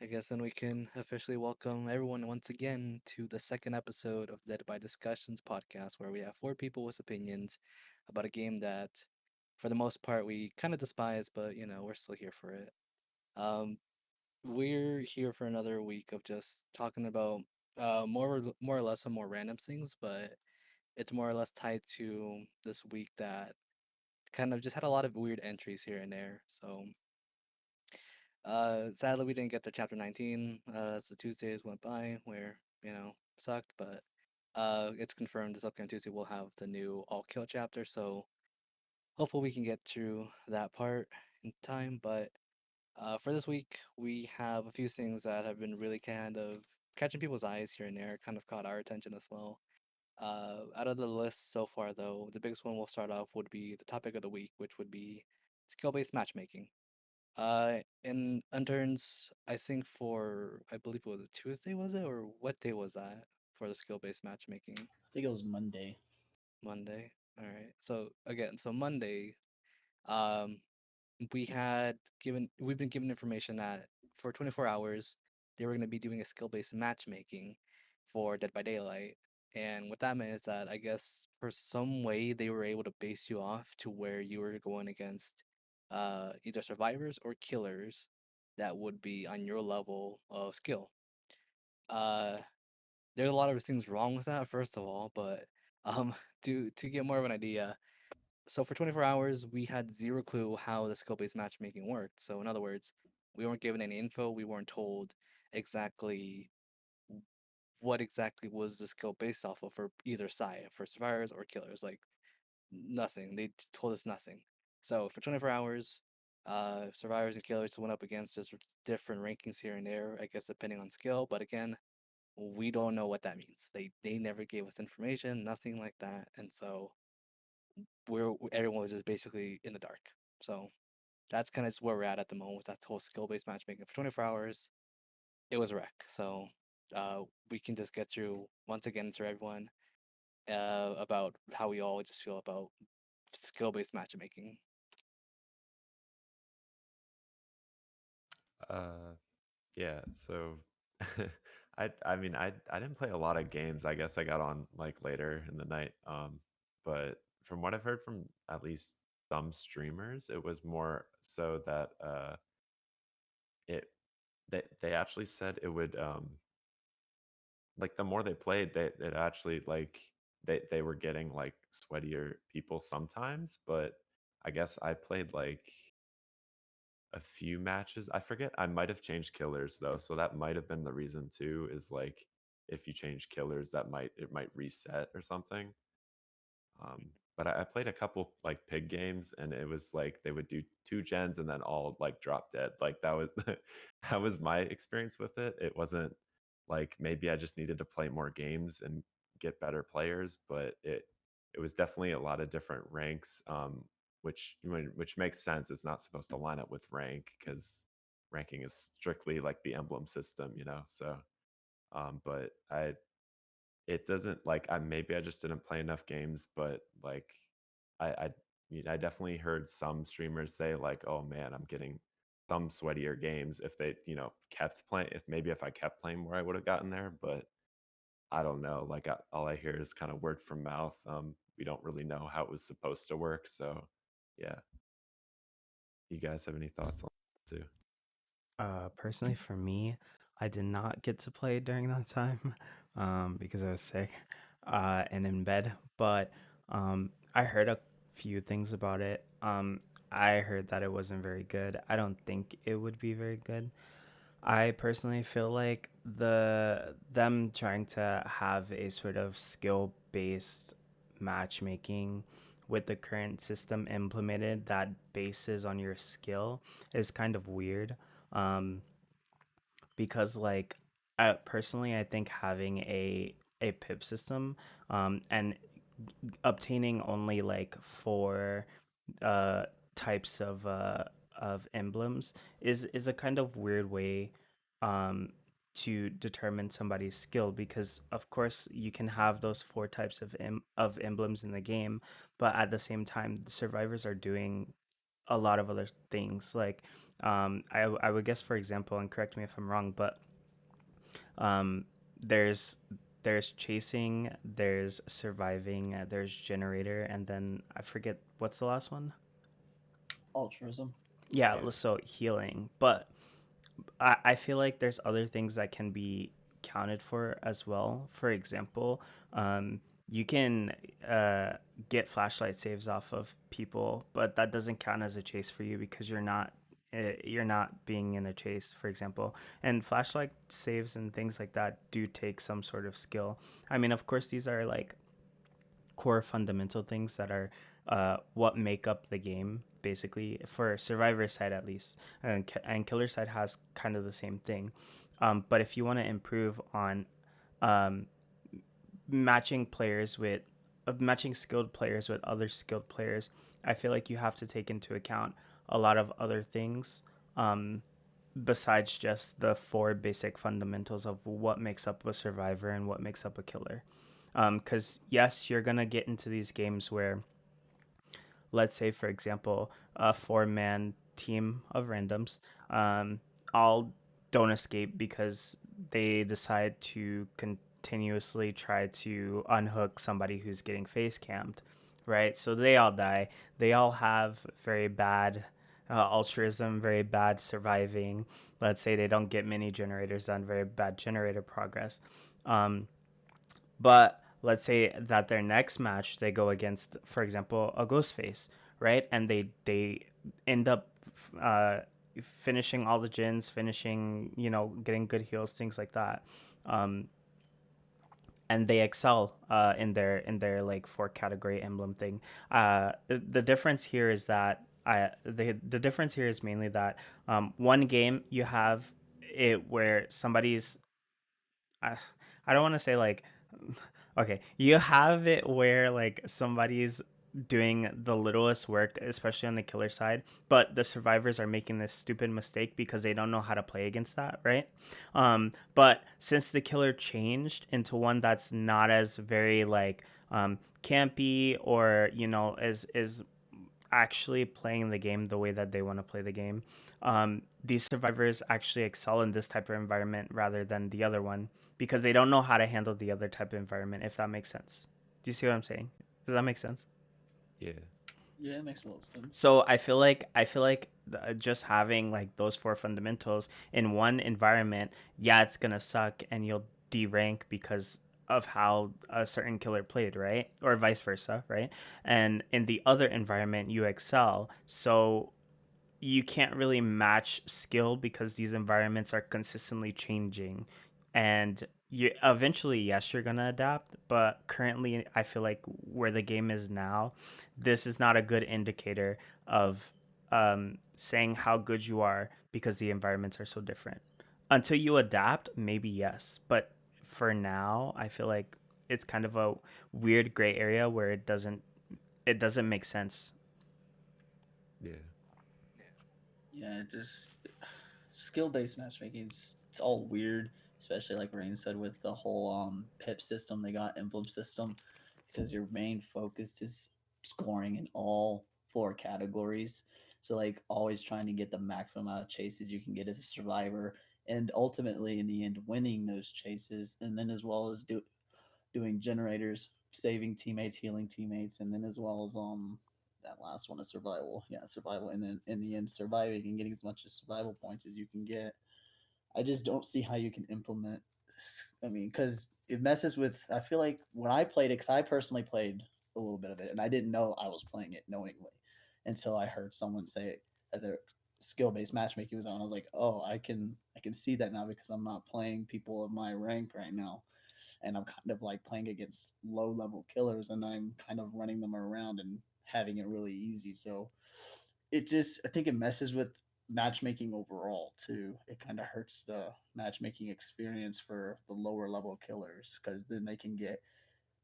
guess then we can officially welcome everyone once again to the second episode of Dead by Discussions podcast, where we have four people with opinions about a game that, for the most part, we kind of despise, but we're still here for it. Um, we're here for another week of just talking about more or less some more random things, but it's more or less tied to this week that kind of just had a lot of weird entries here and there. So sadly, we didn't get to chapter 19 as the Tuesdays went by, where, sucked, but it's confirmed this upcoming Tuesday we'll have the new All Kill chapter, so hopefully we can get through that part in time. But for this week, we have a few things that have been really kind of catching people's eyes here and there, kind of caught our attention as well. Out of the list so far, though, the biggest one we'll start off would be the topic of the week, which would be skill-based matchmaking. In interns, I think for I believe it was a Tuesday, was it, or what day was that for the skill-based matchmaking? I think it was Monday. Monday. All right. So again, so Monday, um, we've been given information that for 24 hours they were going to be doing a skill-based matchmaking for Dead by Daylight. And what that meant is that I guess for some way they were able to base you off to where you were going against either survivors or killers that would be on your level of skill. Uh, there's a lot of things wrong with that, first of all, but um, to get more of an idea, so for 24 hours, we had zero clue how the skill-based matchmaking worked. So in other words, we weren't given any info. We weren't told exactly what exactly was the skill based off of for either side, for survivors or killers. Like nothing. They just told us nothing. So for 24 hours, survivors and killers went up against just different rankings here and there, I guess depending on skill. But again, we don't know what that means. They never gave us information, nothing like that, and so everyone was just basically in the dark. So that's kind of where we're at the moment with that whole skill based matchmaking. For 24 hours, it was a wreck. So we can just get through once again to everyone about how we all just feel about skill based matchmaking. Uh, yeah, so I didn't play a lot of games. I guess I got on like later in the night. But from what I've heard from at least some streamers, it was more so that it they actually said it would like the more they played, they it actually like they were getting like sweatier people sometimes, but I guess I played like a few matches. I forget. I might have changed killers though, so that might have been the reason too. Is like if you change killers, that might reset or something. But I played a couple like pig games, and it was like they would do two gens and then all like drop dead. Like that was that was my experience with it. It wasn't like maybe I just needed to play more games and get better players, but it was definitely a lot of different ranks. Which makes sense. It's not supposed to line up with rank because ranking is strictly like the emblem system, you know. So, but I it doesn't like I maybe I just didn't play enough games, but like I I definitely heard some streamers say like, oh man, I'm getting some sweatier games if they kept playing. If I kept playing more, I would have gotten there, but I don't know. Like all I hear is kind of word from mouth. We don't really know how it was supposed to work, so yeah. You guys have any thoughts on that too? Personally, for me, I did not get to play during that time because I was sick and in bed. But I heard a few things about it. I heard that it wasn't very good. I don't think it would be very good. I personally feel like them trying to have a sort of skill based matchmaking with the current system implemented that bases on your skill is kind of weird. Um, because like personally I think having a pip system and obtaining only like four uh types of emblems is a kind of weird way um to determine somebody's skill, because of course you can have those four types of emblems in the game, but at the same time the survivors are doing a lot of other things. Like, I would guess, for example, and correct me if I'm wrong, but um, there's there's chasing, there's surviving, there's generator, and then I forget what's the last one. Altruism. Yeah, Yeah. so healing. But I feel like there's other things that can be counted for as well. For example, you can uh, get flashlight saves off of people, but that doesn't count as a chase for you because you're not being in a chase, for example. And flashlight saves and things like that do take some sort of skill. I mean, of course, these are like core fundamental things that are what make up the game basically for survivor side at least, and killer side has kind of the same thing, but if you want to improve on um, matching players with matching skilled players with other skilled players, I feel like you have to take into account a lot of other things, um, besides just the four basic fundamentals of what makes up a survivor and what makes up a killer. Because yes, you're gonna get into these games where, let's say, for example, a four-man team of randoms, all don't escape because they decide to continuously try to unhook somebody who's getting face cammed, right? So they all die. They all have very bad altruism, very bad surviving. Let's say they don't get many generators done, very bad generator progress. Um, but let's say that their next match they go against, for example, a ghost face, right? And they end up uh, finishing all the gens, finishing, getting good heals, things like that. Um, and they excel in their like four category emblem thing. The difference here is that the difference here is mainly that one game you have it where somebody's I, I don't want to say like okay, you have it where like somebody's doing the littlest work, especially on the killer side, but the survivors are making this stupid mistake because they don't know how to play against that, right? But since the killer changed into one that's not as very like campy, or is actually playing the game the way that they want to play the game, these survivors actually excel in this type of environment rather than the other one because they don't know how to handle the other type of environment, if that makes sense. Do you see what I'm saying? Does that make sense? Yeah. Yeah, it makes a little sense. So I feel like just having like those four fundamentals in one environment, yeah, it's gonna suck and you'll derank because of how a certain killer played, right? Or vice versa, right? And in the other environment, you excel. So you can't really match skill because these environments are consistently changing, and you eventually, yes, you're gonna adapt, but currently I feel like where the game is now, this is not a good indicator of saying how good you are because the environments are so different. Until you adapt, maybe yes, but for now I feel like it's kind of a weird gray area where it doesn't make sense. Yeah. Yeah, it just skill based matchmaking. It's all weird, especially like Rain said with the whole pip system they got, emblem system, because your main focus is scoring in all four categories. So like always trying to get the maximum amount of chases you can get as a survivor, and ultimately in the end winning those chases, and then as well as doing generators, saving teammates, healing teammates, and then as well as that last one is survival. Yeah, survival, and then in the end surviving and getting as much as survival points as you can get. I just don't see how you can implement. I mean, because it messes with. I feel like when I played it, because I personally played a little bit of it, and I didn't know I was playing it knowingly until I heard someone say that their skill based matchmaking was on. I was like, oh, I can see that now because I'm not playing people of my rank right now, and I'm kind of like playing against low level killers, and I'm kind of running them around and having it really easy. So it just, I think it messes with matchmaking overall too. It kind of hurts the matchmaking experience for the lower level killers because then they can get.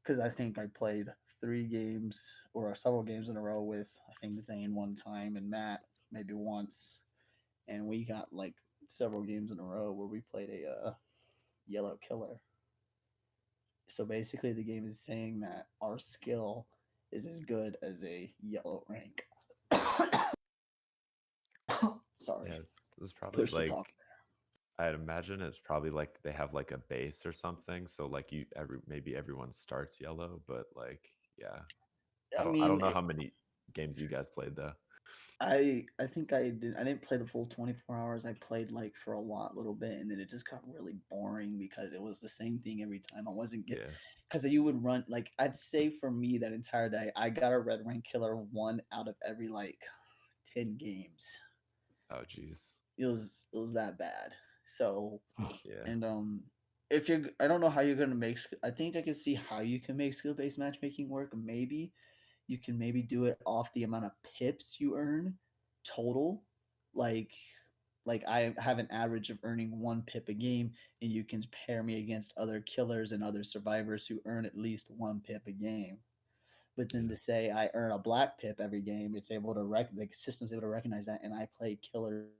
Because I think I played 3 games or several games in a row with, I think, Zane one time and Matt maybe once, and we got like several games in a row where we played a yellow killer. So basically, the game is saying that our skill is as good as a yellow rank. Sorry, Yeah, it's probably push the talk. like I'd imagine it's probably like they have like a base or something. So like maybe everyone starts yellow, but like yeah, I I don't mean, know how many games you guys played though. I think I didn't play the full 24 hours. I played like for a little bit, and then it just got really boring because it was the same thing every time. I wasn't get Yeah. because you would run like I'd say for me that entire day I got a red rank killer one out of every like 10 games. Oh geez. It was that bad. So Yeah. and if you're I don't know how you're gonna make I think I can see how you can make skill based matchmaking work. Maybe you can maybe do it off the amount of pips you earn total. Like I have an average of earning 1 pip a game, and you can pair me against other killers and other survivors who earn at least 1 pip a game. But then Yeah. to say I earn a black pip every game, it's able to the system's able to recognize that, and I play killers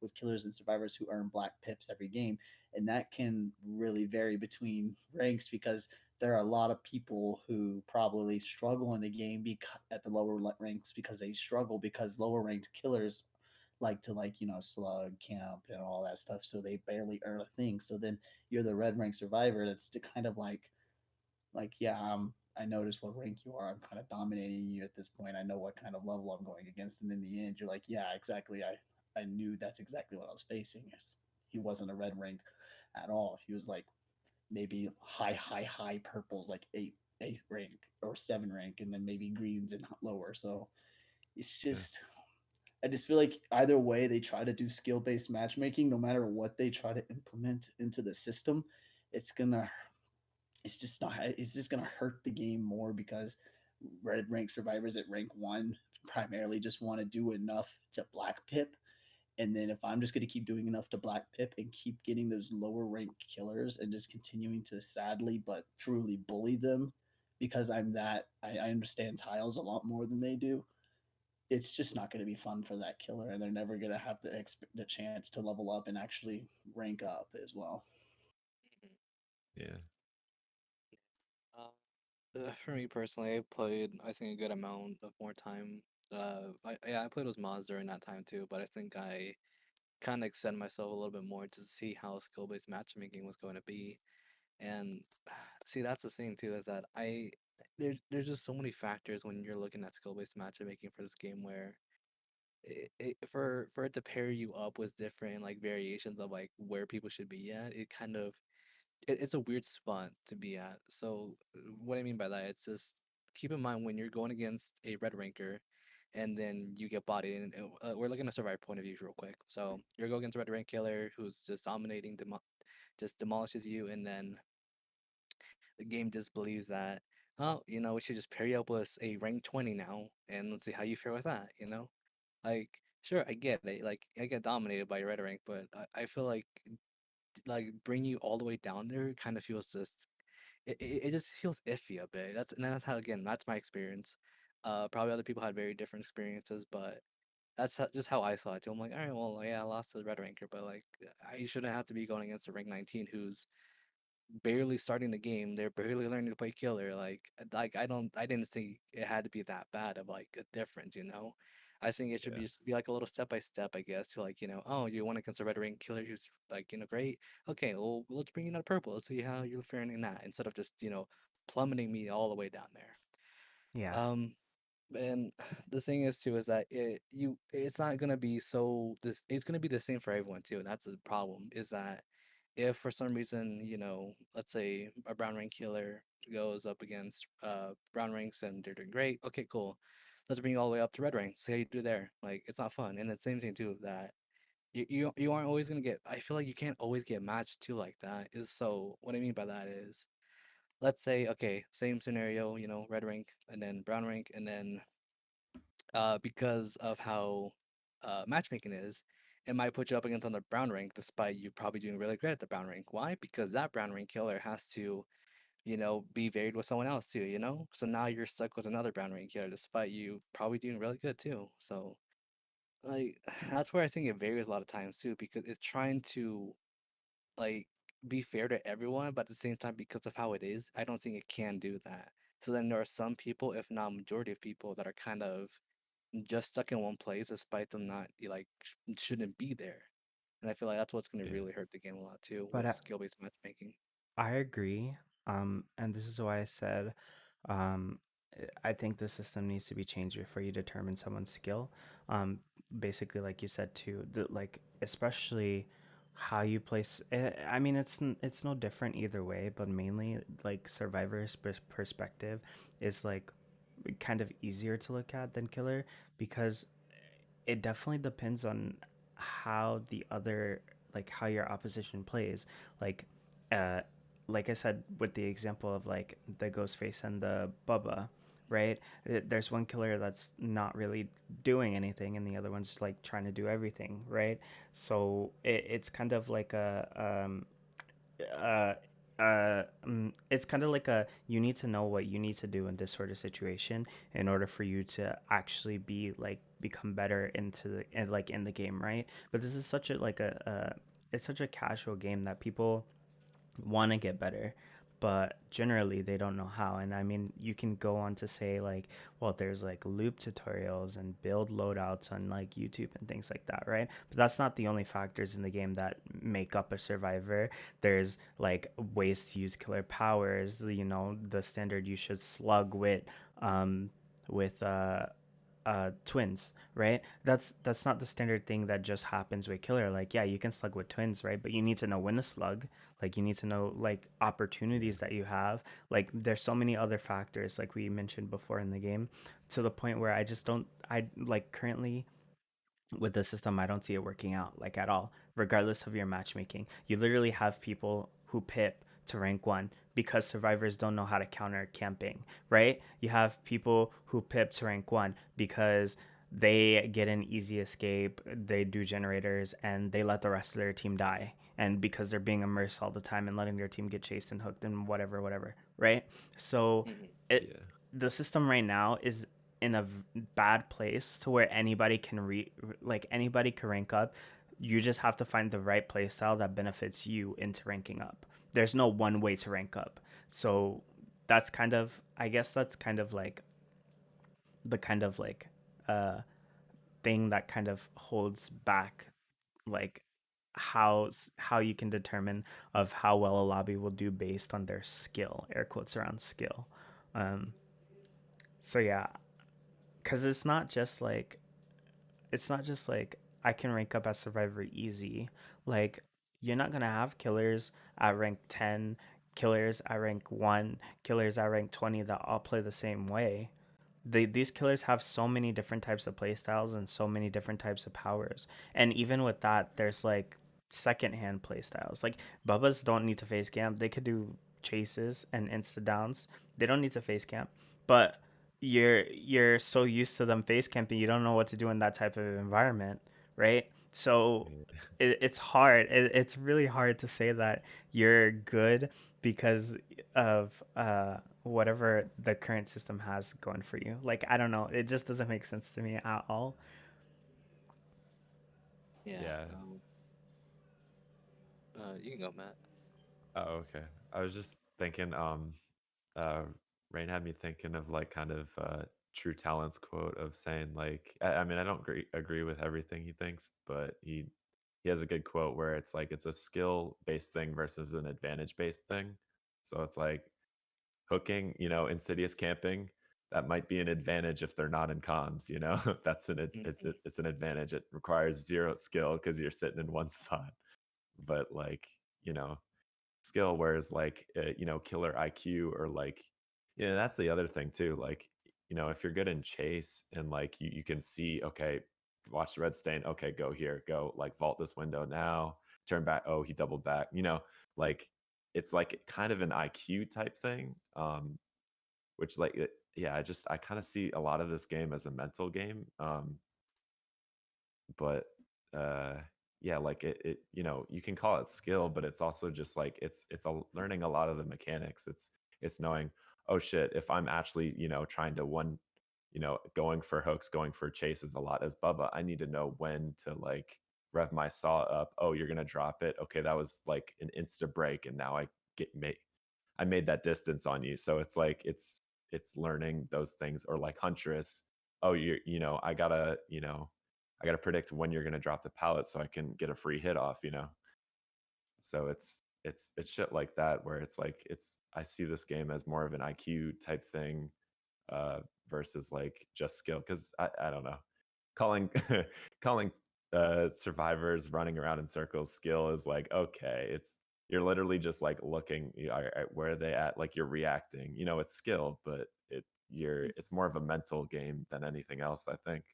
with killers and survivors who earn black pips every game, and that can really vary between ranks because there are a lot of people who probably struggle in the game at the lower ranks because they struggle because lower ranked killers like to slug camp and all that stuff, so they barely earn a thing. So then you're the red rank survivor that's to kind of yeah, I notice what rank you are. I'm kind of dominating you at this point. I know what kind of level I'm going against, and in the end, you're like, yeah, exactly. I knew that's exactly what I was facing. He wasn't a red rank at all. He was like maybe high purples, like eighth rank or 7 rank, and then maybe greens and lower. So it's Yeah. just I just feel like either way they try to do skill based matchmaking, no matter what they try to implement into the system, it's gonna it's just not it's just going to hurt the game more because red rank survivors at rank 1 primarily just want to do enough to black pip, and then if I'm just going to keep doing enough to black pip and keep getting those lower rank killers and just continuing to sadly but truly bully them because I understand tiles a lot more than they do, it's just not going to be fun for that killer, and they're never going to have the chance to level up and actually rank up as well. Yeah. For me personally, I played I think a good amount of more time. I played with Moz during that time too, but I think I kind of extend myself a little bit more to see how skill-based matchmaking was going to be. And see, that's the thing too, is that there's just so many factors when you're looking at skill-based matchmaking for this game where for it to pair you up with different like variations of like where people should be at, it kind of it's a weird spot to be at. So what I mean by that, it's just keep in mind when you're going against a red ranker, and then you get bodied. And we're looking at a survivor point of view real quick. So you're going against a red rank killer who's just dominating, just demolishes you, and then the game just believes that, oh, we should just pair you up with a rank 20 now, and let's see how you fare with that. Like sure, I get it. Like I get dominated by your red rank, but I feel like bring you all the way down there kind of feels just it just feels iffy a bit. That's how, again, that's my experience. Probably other people had very different experiences, but that's just how I saw it too. I'm like, all right, well, yeah, I lost to the red ranker, but like I shouldn't have to be going against a rank 19 who's barely starting the game. They're barely learning to play killer. I didn't think it had to be that bad of like a difference. I think it should Yeah. be just be like a little step by step, I guess, to like, oh, you want to consider red rank killer who's like, great. Okay, well, let's bring you another purple. Let's see how you're faring in that instead of just, plummeting me all the way down there. Yeah. Um, and the thing is too is that it's not gonna be it's gonna be the same for everyone too, and that's the problem is that if for some reason, let's say a brown rank killer goes up against brown ranks and they're doing great, okay, cool. Let's bring you all the way up to red rank. See how you do there. Like it's not fun. And the same thing too that you aren't always gonna get. I feel like you can't always get matched too like that. Is so what I mean by that is, let's say okay, same scenario, red rank and then brown rank, and then because of how matchmaking is, it might put you up against on the brown rank despite you probably doing really great at the brown rank. Why? Because that brown rank killer has to, be varied with someone else too. So now you're stuck with another brown rank killer despite you probably doing really good too. So like that's where I think it varies a lot of times too, because it's trying to like be fair to everyone, but at the same time, because of how it is, I don't think it can do that. So then there are some people, if not majority of people, that are kind of just stuck in one place despite them not shouldn't be there. And I feel like that's what's going to Yeah. really hurt the game a lot too But with skill-based matchmaking. I agree. And this is why I said, um, I think the system needs to be changed before you determine someone's skill. Um, Basically, like you said too, like especially how you place. I mean, it's no different either way, but mainly like Survivor's perspective is like kind of easier to look at than Killer, because it definitely depends on how the other, like how your opposition plays. Like uh like I said with the example of like the Ghostface and the Bubba, right? There's one killer that's not really doing anything and the other one's like trying to do everything, right? So it's kind of like uh, it's kind of like a, you need to know what you need to do in this sort of situation in order for you to actually be like become better into the like in the game, right? But this is such a like it's such a casual game that people want to get better, but generally they don't know how. And I mean, you can go on to say like, well, there's like loop tutorials and build loadouts on like YouTube and things like that, right? But that's not the only factors in the game that make up a survivor. There's like ways to use killer powers, you know, the standard you should slug um with twins, right? That's not the standard thing that just happens with killer. Like, yeah, you can slug with twins, right? But you need to know when to slug. Like, you need to know like Yeah. opportunities that you have. Like, there's so many other factors, like we mentioned before in the game, to the point where I just don't. I like currently with the system, I don't see it working out like at all, regardless of your matchmaking. You literally have people who pip to rank one because survivors don't know how to counter camping, right? You have people who pip to rank one because they get an easy escape, they do generators, and they let the rest of their team die. And because they're being immersed all the time and letting their team get chased and hooked and whatever, whatever, right? So Hmm. it Yeah. the system right now is in a bad place to where anybody can like anybody can rank up. You just have to find the right playstyle that benefits you into ranking up. There's no one way to rank up. So that's kind of, I guess that's kind of like the kind of like uh thing that kind of holds back like how you can determine of how well a lobby will do based on their skill, air quotes around skill. um so yeah, because it's not just like I can rank up as survivor easy. Like, you're not gonna have killers at rank 10, killers at rank 1, killers at rank 20 that all play the same way. These killers have so many different types of playstyles and so many different types of powers. And even with that, there's like secondhand playstyles. Like, Bubbas don't need to face camp. They could do chases and insta downs. They don't need to face camp. But you're so used to them face camping, you don't know what to do in that type of environment, right? So Yeah. it's hard. It's really hard to say that you're good because of whatever the current system has going for you. Like, I don't know, it just doesn't make sense to me at all. Yeah. Yeah. You can go, Matt. Oh, okay. I was just thinking, uh, Rain had me thinking of like kind of True Talent's quote of saying like, I mean, I don't agree with everything he thinks, but he has a good quote where it's like it's a skill based thing versus an advantage based thing. So it's like hooking, insidious camping. That might be an advantage if they're not in comms. That's Hmm. it's an advantage. It requires zero skill because you're sitting in one spot. But like, you know, skill, whereas like killer IQ or like that's the other thing too. Like if you're good in chase and like you can see, okay, watch the red stain, okay, go here, go like vault this window now, turn back, oh, he doubled back, like it's like kind of an IQ type thing, which like yeah, I kind of see a lot of this game as a mental game, but uh yeah, like you can call it skill, but it's also just like learning a lot of the mechanics. It's knowing, oh shit, if I'm actually trying to going for hooks, going for chases a lot as Bubba, I need to know when to like rev my saw up. Oh, you're gonna drop it, okay, that was like an insta break and now I made that distance on you. So it's like it's learning those things. Or like Huntress, oh, I gotta, I gotta predict when you're gonna drop the pallet so I can get a free hit off. So it's shit like that where it's like I see this game as more of an IQ type thing, uh, versus like just skill. Because I don't know, calling calling survivors running around in circles skill is like, okay, you're literally just like looking, where are they at, like you're reacting. It's skill, but it's more of a mental game than anything else, I think.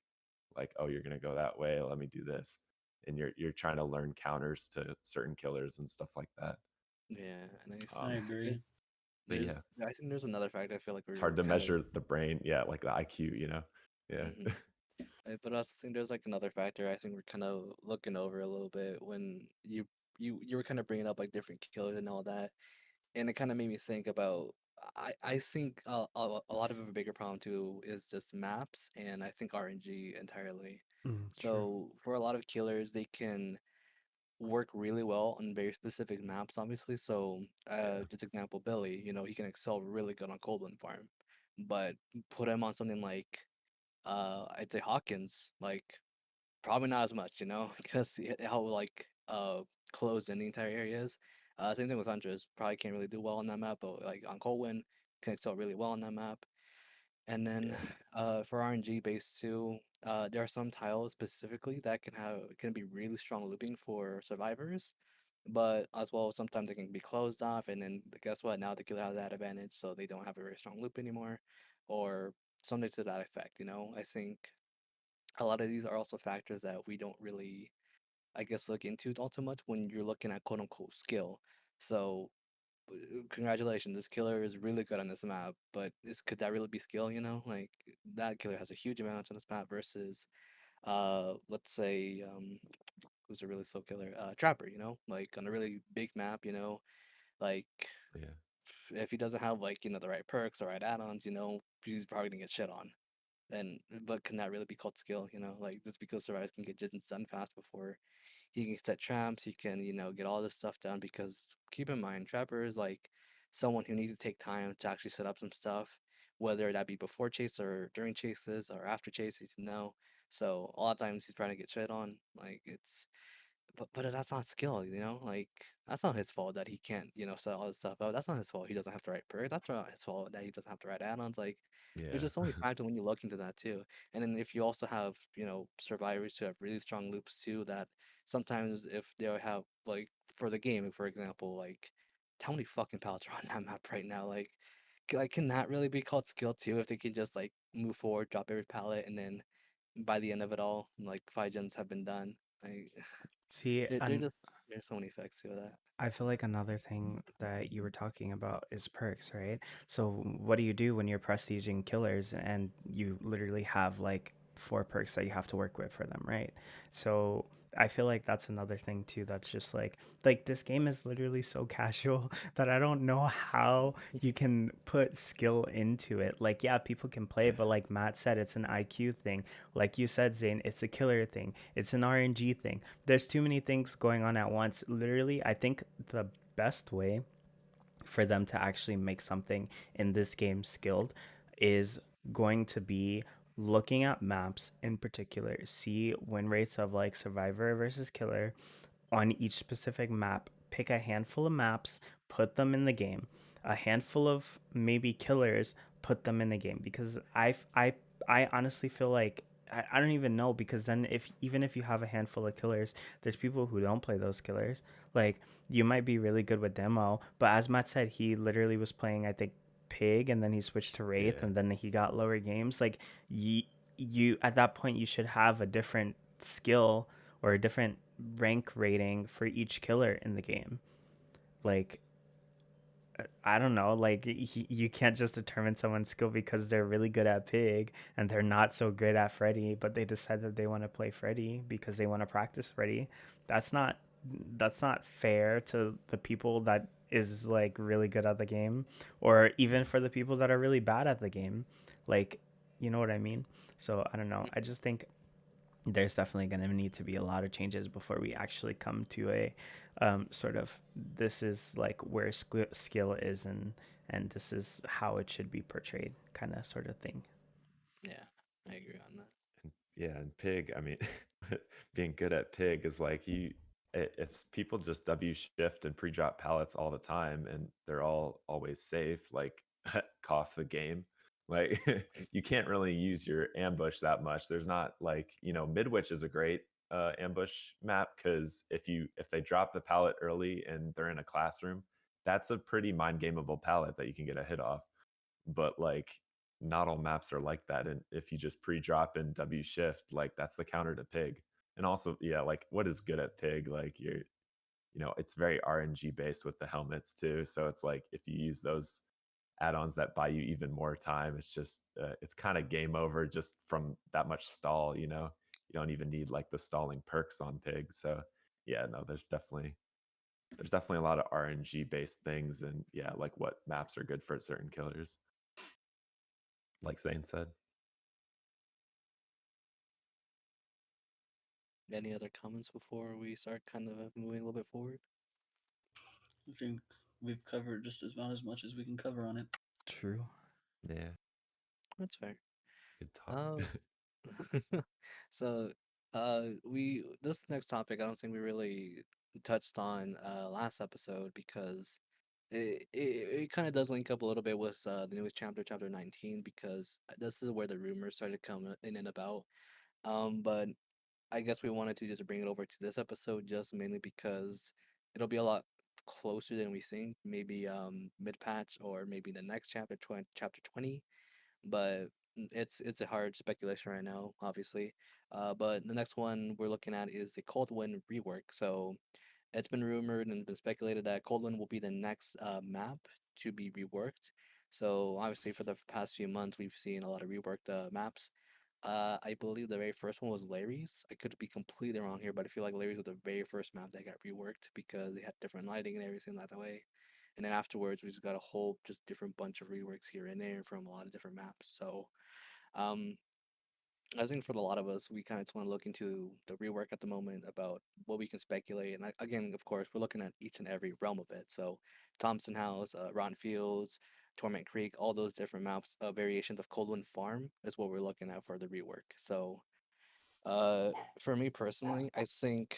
Like, oh, you're gonna go that way, let me do this, and you're trying to learn counters to certain killers and stuff like that. Yeah, and I um agree. there's but yeah, I think there's another factor I feel like it's we're hard to kind of. measure the brain, yeah, like the IQ. Yeah. Mhm. But I also think there's like another factor I think we're kind of looking over a little bit when you were kind of bringing up like different killers and all that, and it kind of made me think about. I think a lot of a bigger problem too is just maps, and I think RNG entirely. True. So for a lot of killers, they can work really well on very specific maps, obviously. So, Yeah. just example, Billy, he can excel really good on Coldwind Farm, but put him on something like, I'd say Hawkins, like probably not as much, because how like closed in the entire area is. Same thing with Huntress, probably can't really do well on that map, but like on Coldwind, can excel really well on that map. And then Yeah. for RNG based too, there are some tiles specifically that can be really strong looping for survivors, but as well sometimes they can be closed off, and then guess what? Now the killer has that advantage, so they don't have a very strong loop anymore, or something to that effect. I think a lot of these are also factors that we don't really, I guess, look into all too much when you're looking at quote unquote skill. So congratulations, this killer is really good on this map, but could that really be skill? Like that killer has a huge advantage on this map versus let's say who's a really slow killer? Trapper, like on a really big map, like Yeah. if he doesn't have like, the right perks, the right add-ons, he's probably gonna get shit on. And but can that really be called skill? Like just because survivors can get Jittens done fast before he can set traps, he can, get all this stuff done because keep in mind, Trapper is like someone who needs to take time to actually set up some stuff, whether that be before chase or during chases or after chases, So a lot of times he's trying to get shit on. Like but that's not skill, like that's not his fault that he can't, set all this stuff out. That's not his fault he doesn't have the right perk. That's not his fault that he doesn't have the right add-ons. Like there's Yeah. just so many factors when you look into that too. And then if you also have, survivors who have really strong loops too, that sometimes if they have like for the game, for example, like how many fucking pallets are on that map right now? Like can that really be called skill too if they can just like move forward, drop every pallet, and then by the end of it all, like 5 gens have been done. Like See, they're and just there's so many effects to that. I feel like another thing that you were talking about is perks, right? So what do you do when you're prestiging killers and you literally have like 4 perks that you have to work with for them, right? So I feel like that's another thing too that's just like this game is literally so casual that I don't know how you can put skill into it. Like yeah, people can play, Yeah. but like Matt said, it's an IQ thing. Like you said, Zane, it's a killer thing. It's an RNG thing. There's too many things going on at once. Literally, I think the best way for them to actually make something in this game skilled is going to be looking at maps in particular, see win rates of like survivor versus killer on each specific map, pick a handful of maps, put them in the game, a handful of maybe killers, put them in the game because I honestly feel like I don't even know because then if even if you have a handful of killers, there's people who don't play those killers. Like you might be really good with demo, but as Matt said, he literally was playing I think pig and then he switched to wraith Yeah. and then he got lower games. Like you at that point you should have a different skill or a different rank rating for each killer in the game. Like I don't know, like you can't just determine someone's skill because they're really good at pig and they're not so good at Freddy, but they decide that they want to play Freddy because they want to practice Freddy. That's not that's not fair to the people that is like really good at the game or even for the people that are really bad at the game. Like, you know what I mean? So, I don't know. I just think there's definitely going to need to be a lot of changes before we actually come to a sort of this is like where skill is and this is how it should be portrayed kind of sort of thing. Yeah. I agree on that. Yeah, and pig, I mean, being good at pig is like if people just W shift and pre-drop pallets all the time and they're all always safe, like cough the game. Like you can't really use your ambush that much. There's not like, Midwich is a great ambush map because if they drop the pallet early and they're in a classroom, that's a pretty mind gameable pallet that you can get a hit off. But like not all maps are like that. And if you just pre-drop and W shift, like that's the counter to pig. And also, yeah, like what is good at pig? Like it's very RNG based with the helmets too. So it's like if you use those add-ons that buy you even more time, it's just it's kind of game over just from that much stall. You don't even need like the stalling perks on pig. So yeah, no, there's definitely a lot of RNG based things, and yeah, like what maps are good for certain killers, like Zane said. Any other comments before we start kind of moving a little bit forward? I think we've covered just about as much as we can cover on it. True. Yeah, That's fair. good talk. Um, so we this next topic I don't think we really touched on last episode because it kind of does link up a little bit with the newest chapter, chapter 19, because this is where the rumors started coming in and about. But I guess we wanted to just bring it over to this episode just mainly because it'll be a lot closer than we think. Maybe mid patch or maybe the next chapter, chapter 20, but it's a hard speculation right now, obviously. But the next one we're looking at is the Cold Wind rework. So it's been rumored and been speculated that Cold Wind will be the next map to be reworked. So obviously, for the past few months, we've seen a lot of reworked maps. I believe the very first one was Larry's. I could be completely wrong here, but I feel like Larry's was the very first map that got reworked because they had different lighting and everything like that way. And then afterwards, we just got a whole just different bunch of reworks here and there from a lot of different maps. So, um, I think for a lot of us, we kind of just want to look into the rework at the moment about what we can speculate. And again, of course, we're looking at each and every realm of it. So, Thompson House, Rotten Fields, Torment Creek, all those different maps, variations of Coldwind Farm is what we're looking at for the rework. So, uh, for me personally, I think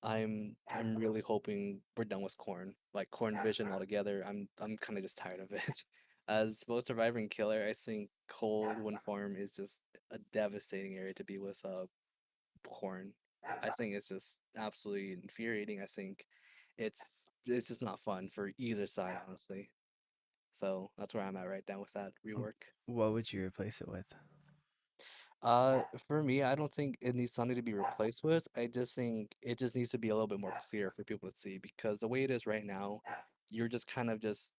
I'm really hoping we're done with corn, like corn vision altogether. I'm kind of just tired of it. As both survivor and killer, I think cold wind farm is just a devastating area to be with corn. I think it's just absolutely infuriating. I think it's just not fun for either side, honestly. So that's where I'm at right now with that rework. What would you replace it with? For me, I don't think it needs something to be replaced with. I just think it just needs to be a little bit more clear for people to see because the way it is right now, you're just kind of just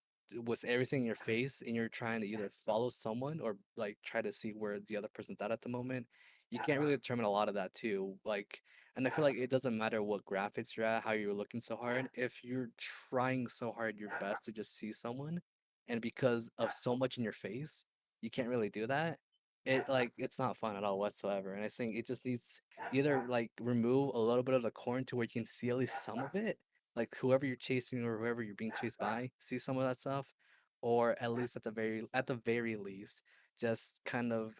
with everything in your face and you're trying to either follow someone or like try to see where the other person's at the moment. You can't really determine a lot of that too. Like, and I feel like it doesn't matter what graphics you're at, how you're looking so hard. If you're trying so hard your best to just see someone, and because of so much in your face, you can't really do that it's not fun at all whatsoever, and I think it just needs either like remove a little bit of the corn to where you can see at least some of it, like whoever you're chasing or whoever you're being chased by, see some of that stuff, or at least at the very least, just kind of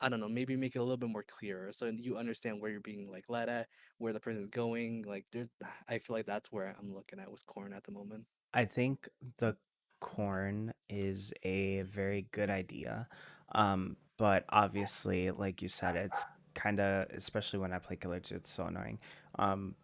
I don't know, maybe make it a little bit more clearer so you understand where you're being like led at, where the person's going. Like there's, I feel like that's where I'm looking at with corn at the moment. I think the corn is a very good idea. But obviously, like you said, it's kind of, especially when I play Killer 2, it's so annoying. Um,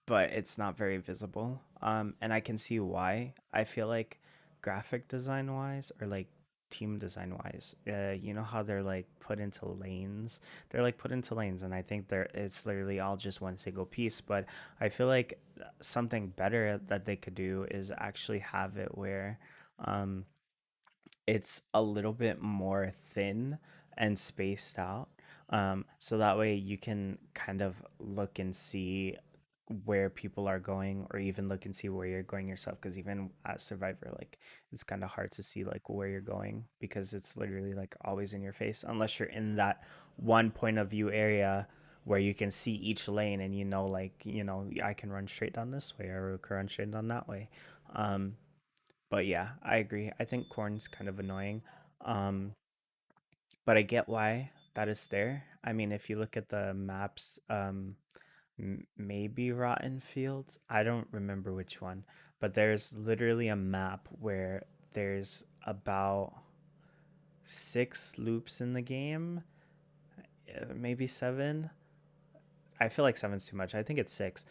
but it's not very visible. And I can see why. I feel like graphic design wise or like team design wise, you know how they're like put into lanes? They're like put into lanes, and I think it's literally all just one single piece. But I feel like something better that they could do is actually have it where um, it's a little bit more thin and spaced out. So that way you can kind of look and see where people are going, or even look and see where you're going yourself, because even as survivor, like it's kind of hard to see like where you're going because it's literally like always in your face unless you're in that one point of view area where you can see each lane, and like I can run straight down this way or I can run straight down that way. um but yeah, I agree. I think corn's kind of annoying. Um, but I get why. that is there. I mean, if you look at the maps, maybe Rotten Fields. I don't remember which one, but there's literally a map where there's about 6 loops in the game, maybe 7. I feel like 7's too much. I think it's 6.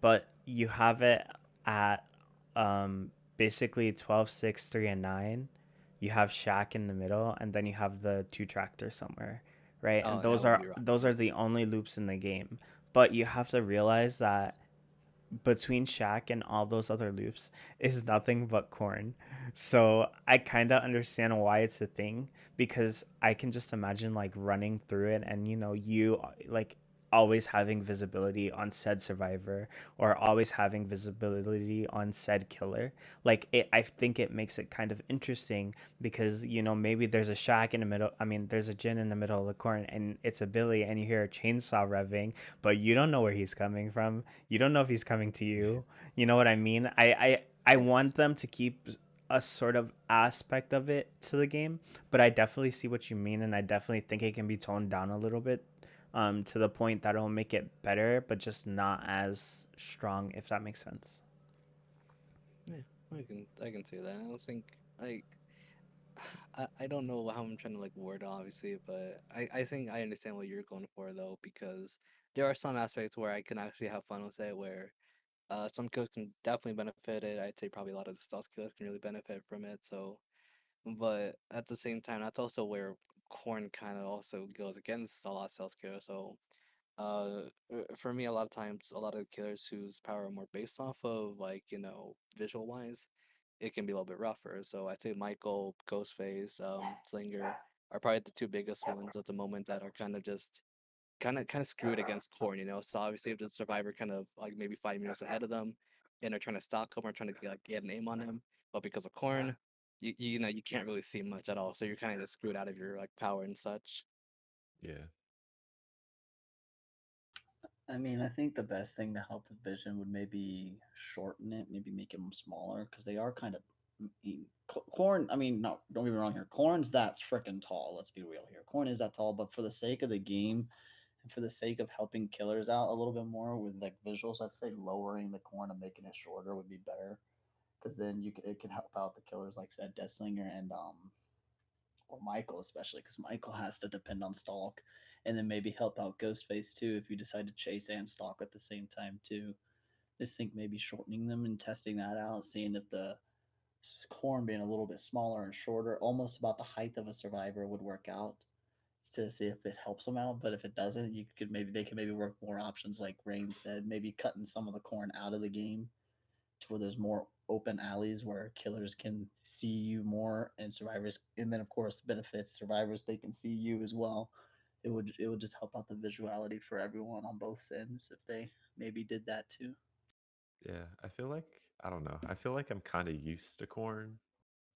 But you have it at basically 12, 6, 3, and 9. You have Shack in the middle, and then you have the 2 tractor somewhere, right? And Oh, that those would are be Rotten those are the Fields. only loops in the game. But you have to realize that between Shack and all those other loops is nothing but corn. So I kind of understand why it's a thing, because I can just imagine like running through it and you like always having visibility on said survivor or always having visibility on said killer. Like I think it makes it kind of interesting because maybe there's a Shack in the middle. I mean, there's a Jin in the middle of the corn and it's a Billy and you hear a chainsaw revving, but you don't know where he's coming from. You don't know if he's coming to you. You know what I mean? I Yeah. want them to keep a sort of aspect of it to the game, but I definitely see what you mean, and I definitely think it can be toned down a little bit, to the point that it'll make it better, but just not as strong, if that makes sense. Yeah, I can see that. I don't think like I don't know how I'm trying to like word it, obviously, but I think I understand what you're going for though, because there are some aspects where I can actually have fun with it where some kills can definitely benefit it. I'd say probably a lot of the stealth kills can really benefit from it. So, but at the same time, that's also where corn kind of also goes against a lot of stealth kills. So, for me, a lot of times, a lot of the killers whose power are more based off of like visual wise, it can be a little bit rougher. So I think Michael, Ghostface, Slinger are probably the two biggest ones at the moment that are kind of just kind of screwed against Corn, So obviously, if the survivor kind of like maybe 5 minutes ahead of them, and they're trying to stalk him or trying to get an aim on him, but because of Corn, you can't really see much at all. So you're kind of just screwed out of your like power and such. Yeah. I mean, I think the best thing to help with vision would maybe shorten it, maybe make them smaller because they are kind of. Corn. I mean, no, don't get me wrong here. Corn's that freaking tall. Let's be real here. Corn is that tall, but for the sake of the game and for the sake of helping killers out a little bit more with like visuals, I'd say lowering the corn and making it shorter would be better because then it can help out the killers like said, Deathslinger and or Michael especially because Michael has to depend on stalk, and then maybe help out Ghostface too if you decide to chase and stalk at the same time too. Just think maybe shortening them and testing that out, seeing if the corn being a little bit smaller and shorter, almost about the height of a survivor, would work out to see if it helps them out. But if it doesn't, they could maybe work more options like Rain said, maybe cutting some of the corn out of the game to where there's more open alleys where killers can see you more and survivors, and then of course the benefits survivors, they can see you as well. It would just help out the visuality for everyone on both ends if they maybe did that too. Yeah, I feel like I don't know. I feel like I'm kind of used to corn,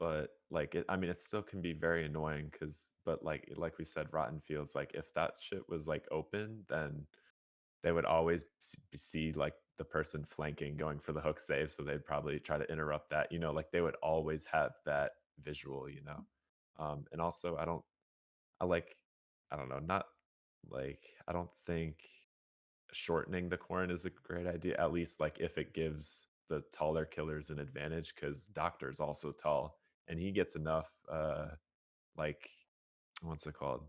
but like I mean, it still can be very annoying because, but like we said, Rotten Fields. Like if that shit was like open, then they would always see like the person flanking going for the hook save, so they'd probably try to interrupt that. Like they would always have that visual. And also I like I don't know, not like I don't think shortening the corn is a great idea, at least like if it gives the taller killers an advantage, because Doctor's also tall and he gets enough like what's it called?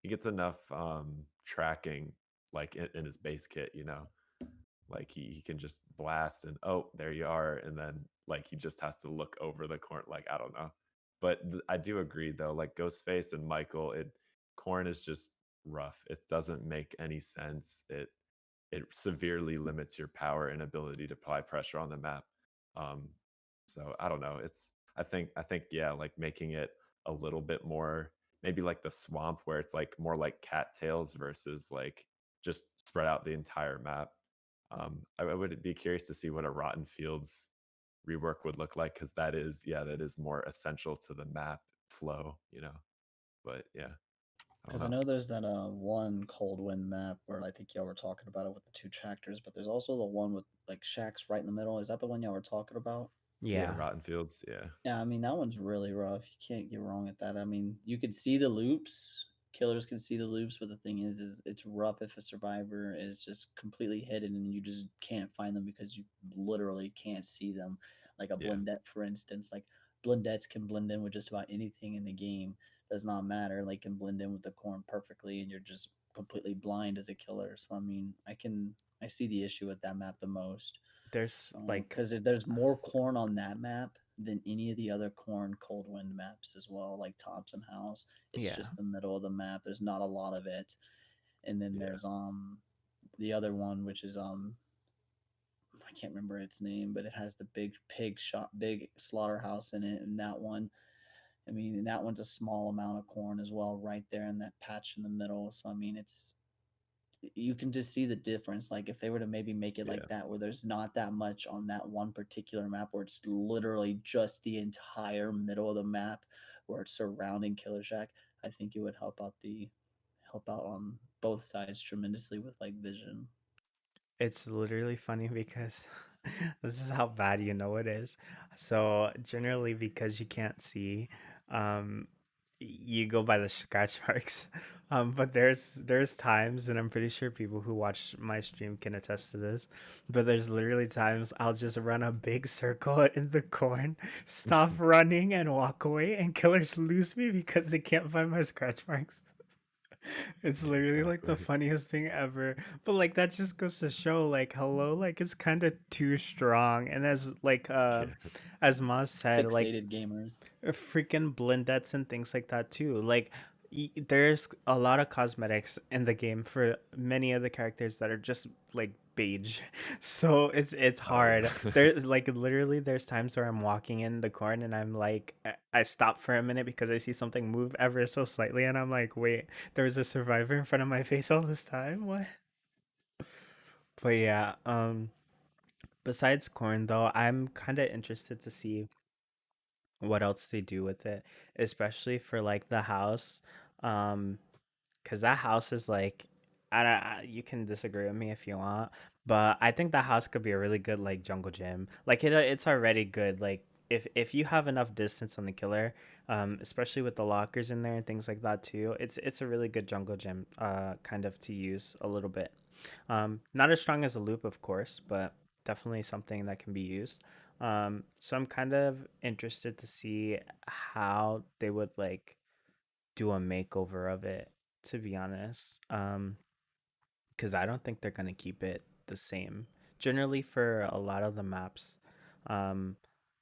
He gets enough tracking like in his base kit. Like he can just blast and oh, there you are, and then like he just has to look over the corn. Like I don't know, but I do agree though. Like Ghostface and Michael, corn is just rough. It doesn't make any sense. It severely limits your power and ability to apply pressure on the map. Um, so I don't know. I think yeah, like making it a little bit more maybe like the swamp where it's like more like cattails versus like just spread out the entire map. I would be curious to see what a Rotten Fields rework would look like because that is more essential to the map flow. But yeah, I don't Because I know. know there's that one cold wind map where I think y'all were talking about it with the 2 chapters, but there's also the one with like shacks right in the middle. Is that the one y'all were talking about? Yeah, Yeah. Rotten Fields. Yeah, Yeah, I mean that one's really rough. You can't get wrong at that. I mean, you could see the loops killers can see the loops, but the thing is it's rough if a survivor is just completely hidden and you just can't find them because you literally can't see them. Like a Yeah. blendette, for instance, like blendettes can blend in with just about anything in the game. Does not matter. Like can blend in with the corn perfectly, and you're just completely blind as a killer. So I mean, I see the issue with that map the most. There's So like because there's more corn on that map than any of the other corn cold wind maps as well, like Thompson House. It's yeah, just the middle of the map. There's not a lot of it. And then Yeah. there's the other one which is I can't remember its name, but it has the big pig shop, big slaughterhouse in it. And that one, I mean, and that one's a small amount of corn as well, right there in that patch in the middle. So I mean, it's you can just see the difference. Like if they were to maybe make it like Yeah. that, where there's not that much on that one particular map, where it's literally just the entire middle of the map, where it's surrounding Killer Shack, I think it would help out on both sides tremendously with like vision. it's literally funny because this is how bad you know it is. So generally, because you can't see, um, you go by the scratch marks. But there's times, and I'm pretty sure people who watch my stream can attest to this. But there's literally times I'll just run a big circle in the corn, stop running, and walk away, and killers lose me because they can't find my scratch marks. It's Yeah, literally like the exactly. funniest thing ever. But like that just goes to show like hello, like it's kind of too strong. And Yeah. as Maz said, like Fixated gamers. freaking blendettes and things like that too. Like there's a lot of cosmetics in the game for many of the characters that are just like beige. So it's Oh yeah. hard. There's like literally there's times where I'm walking in the corn and I'm like I stop for a minute because I see something move ever so slightly and I'm like, wait, there was a survivor in front of my face all this time? What? But yeah, besides corn though, I'm kind of interested to see what else they do with it, especially for like the house. Um, because that house is like, you can disagree with me if you want, but I think that house could be a really good like jungle gym. Like it's already good. Like if you have enough distance on the killer, especially with the lockers in there and things like that too, it's a really good jungle gym, kind of to use a little bit. Not as strong as a loop, of course, but definitely something that can be used. So I'm kind of interested to see how they would like do a makeover of it, to be honest. Because I don't think they're gonna keep it the same. Generally, for a lot of the maps, um,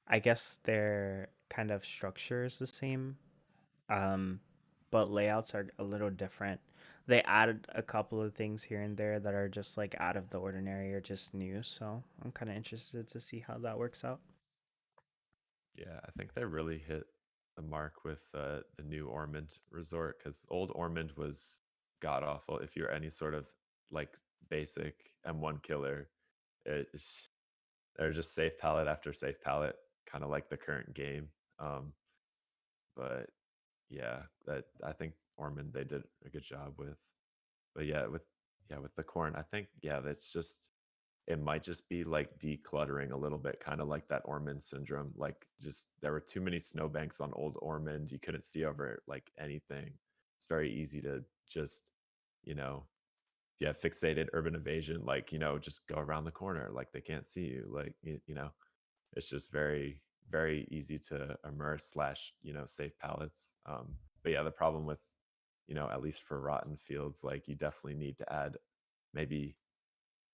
I guess their kind of structure is the same, um, but layouts are a little different. They added a couple of things here and there that are just like out of the ordinary or just new. So I'm kind of interested to see how that works out. Yeah, I think they really hit the mark with the new Ormond resort because old Ormond was god awful. If you're any sort of like basic M1 killer, it's they're just safe palette after safe palette, kind of like the current game. Um, but yeah, that I think Ormond they did a good job with. But yeah with the corn, I think yeah that's just it might just be like decluttering a little bit, kind of like that Ormond syndrome. Like just there were too many snowbanks on old Ormond. You couldn't see over like anything. It's very easy to just, you know, if you have fixated urban evasion, like, you know, just go around the corner. Like they can't see you. Like, you know, it's just very, very easy to immerse slash, you know, safe palettes. But yeah, the problem with, you know, at least for Rotten Fields, like you definitely need to add maybe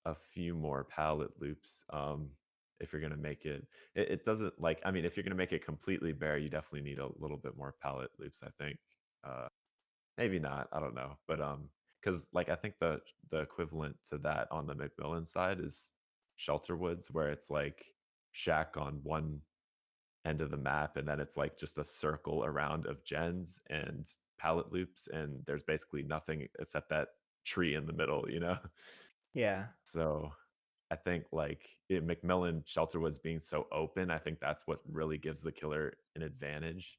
a few more palette loops if you're going to make it doesn't like I mean if you're going to make it completely bare you definitely need a little bit more palette loops I think uh maybe not I don't know but because like I think the equivalent to that on the Macmillan side is Shelter Woods where it's like shack on one end of the map and then it's like just a circle around of gens and palette loops and there's basically nothing except that tree in the middle, you know. Yeah. So I think like McMillan Shelterwoods being so open, I think that's what really gives the killer an advantage.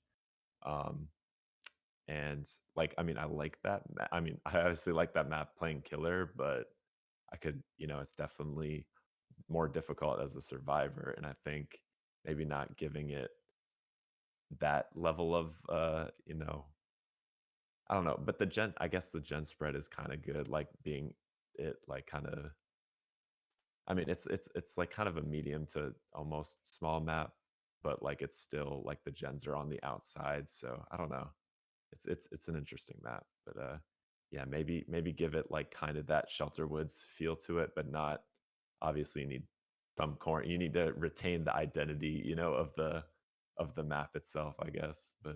Um, and like, I mean, I like that. I mean, I obviously like that map playing killer, but I could, you know, it's definitely more difficult as a survivor. And I think maybe not giving it that level of, you know, I don't know, but I guess the gen spread is kind of good, like being it like kind of. I mean, it's like kind of a medium to almost small map, but like it's still like the gens are on the outside, so I don't know. It's an interesting map, but yeah, maybe give it like kind of that Shelter Woods feel to it, but not obviously you need some corn. You need to retain the identity, of the map itself, I guess. But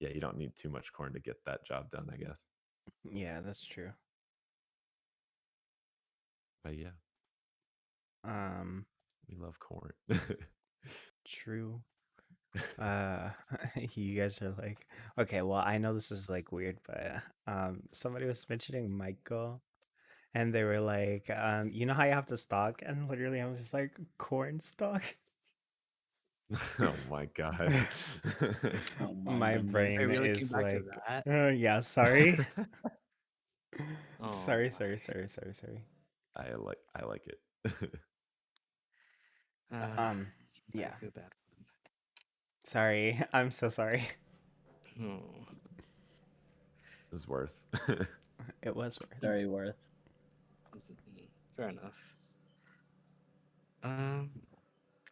yeah, you don't need too much corn to get that job done, I guess. Yeah, that's true. But yeah, Um, we love corn. true. Uh, you guys are like, okay, well, I know this is like weird, but somebody was mentioning Michael, and they were like, you know how you have to stock, and literally I was just like, corn stock. Oh my god. Oh my My goodness. I brain really came is back to like, that. yeah, sorry. Oh Sorry, my. sorry, sorry, sorry, sorry. I like it. Uh, Um, came yeah, back to a bad sorry. I'm so sorry. one. Oh. It's worth. It was worth. Very worth. Fair enough. Um,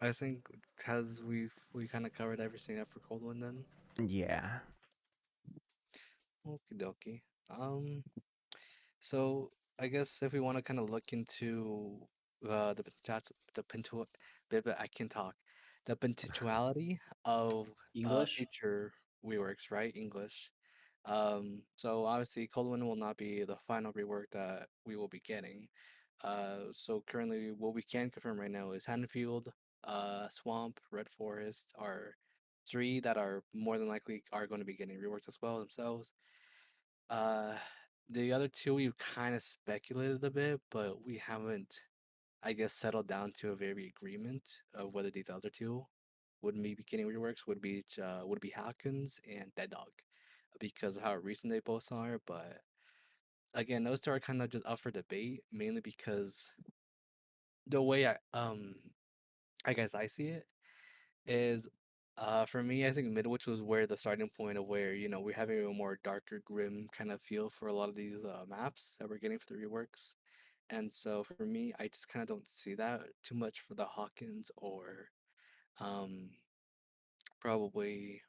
I think we kind of covered everything up for Cold One then. Yeah. Okie dokie. So I guess if we want to kind of look into the I can talk, the potentiality of English? future reworks, right? English. So obviously Coldwind will not be the final rework that we will be getting. So currently what we can confirm right now is Haddonfield, Swamp, Red Forest are three that are more than likely are going to be getting reworked as well themselves. Uh, the other two we've kind of speculated a bit, but we haven't, I guess, settled down to a very agreement of whether these other two would be getting reworks. Would be Hawkins and Dead Dog, because of how recent they both are. But again, those two are kind of just up for debate, mainly because the way I guess I see it is for me, I think Midwich was where the starting point of where, we're having a more darker, grim kind of feel for a lot of these maps that we're getting for the reworks. And so for me, I just kind of don't see that too much for the Hawkins or um, probably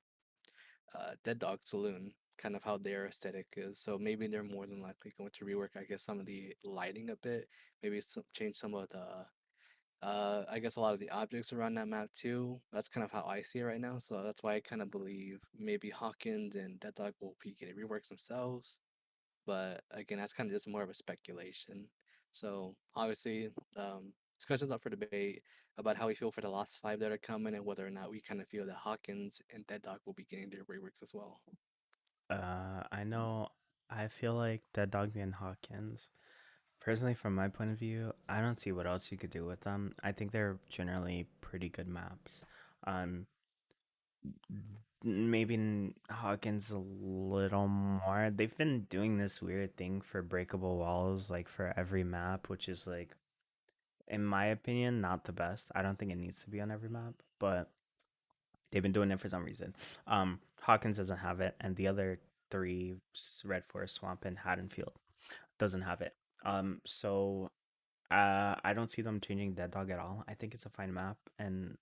Dead Dog Saloon, kind of how their aesthetic is. So maybe they're more than likely going to rework, I guess, some of the lighting a bit, maybe change some of the I guess a lot of the objects around that map too. That's kind of how I see it right now. So that's why I kind of believe maybe Hawkins and Dead Dog will be getting reworks themselves. But again, that's kind of just more of a speculation. So obviously, discussions up for debate about how we feel for the last five that are coming and whether or not we kind of feel that Hawkins and Dead Dog will be getting their reworks as well. I know. I feel like Dead Dog and Hawkins. Personally, from my point of view, I don't see what else you could do with them. I think they're generally pretty good maps. Um, maybe Hawkins a little more. They've been doing this weird thing for breakable walls, like for every map, which is like, in my opinion, not the best. I don't think it needs to be on every map, but they've been doing it for some reason. Hawkins doesn't have it, and the other three, Red Forest, Swamp, and Haddonfield, doesn't have it. So I don't see them changing Dead Dog at all. I think it's a fine map, and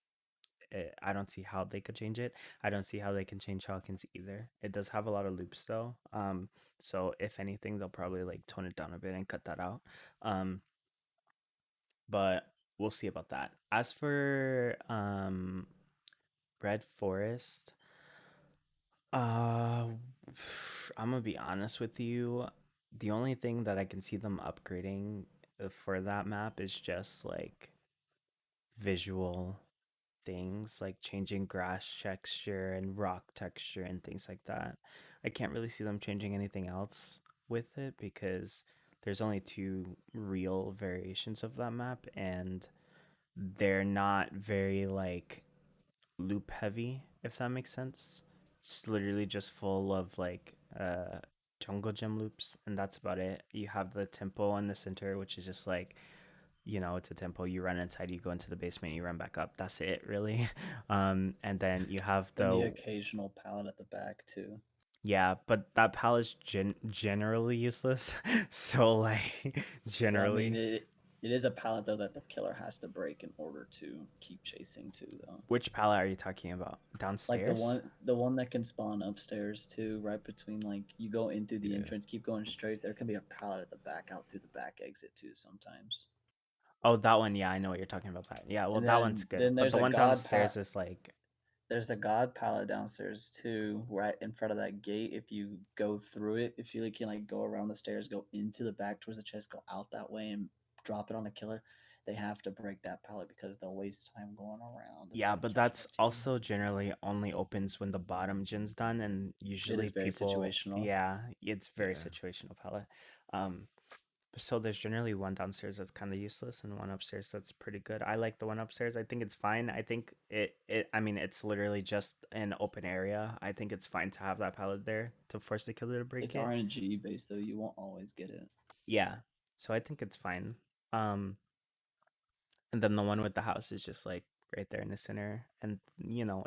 I don't see how they could change it. I don't see how they can change Hawkins either. It does have a lot of loops though. So if anything, they'll probably like tone it down a bit and cut that out. Um, but we'll see about that. As for Red Forest, uh, I'm gonna be honest with you. The only thing that I can see them upgrading for that map is just like visual things, like changing grass texture and rock texture and things like that. I can't really see them changing anything else with it because there's only two real variations of that map, and they're not very like loop heavy, if that makes sense. It's literally just full of like jungle gym loops, and that's about it. You have the tempo in the center, which is just like, it's a tempo. You run inside, you go into the basement, you run back up. That's it, really. And then you have And the the occasional pallet at the back too. Yeah, but that palette's generally useless. So like Well, I mean, generally, it is a pallet though that the killer has to break in order to keep chasing too, though. which palette are you talking about? Like Downstairs? the one that can spawn upstairs too, right between like you go in through the Yeah. entrance, keep going straight. There can be a pallet at the back, out through the back exit too sometimes. Oh, that one. Yeah, I know what you're talking about. That. Yeah, well, And that one's good. then But there's the a one god downstairs pallet. is like, There's a god pallet downstairs too, right in front of that gate. If you go through it, if you like, can like go around the stairs, go into the back towards the chest, go out that way, and drop it on the killer, they have to break that pallet because they'll waste time going around to try yeah, to but catch that's up to you. also generally only opens when the bottom gen's done, and It usually is very people, situational. yeah, it's very Yeah. situational palette. Um, so there's generally one downstairs that's kind of useless and one upstairs that's pretty good. I like the one upstairs. I think it's fine. I think I mean, it's literally just an open area. I think it's fine to have that palette there to force the killer to break It's it. RNG based though. You won't always get it. Yeah. So I think it's fine. Um, and then the one with the house is just like right there in the center, and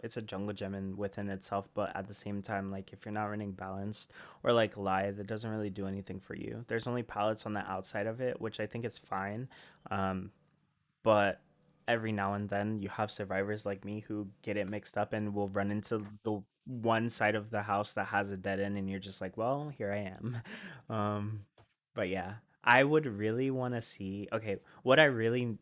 it's a jungle gem in within itself, but at the same time, like if you're not running balanced or like lithe, it doesn't really do anything for you. There's only pallets on the outside of it, which I think is fine. um but every now and then you have survivors like me who get it mixed up and will run into the one side of the house that has a dead end, and you're just like, well, here I am. um but yeah, I would really want to see, okay, what I really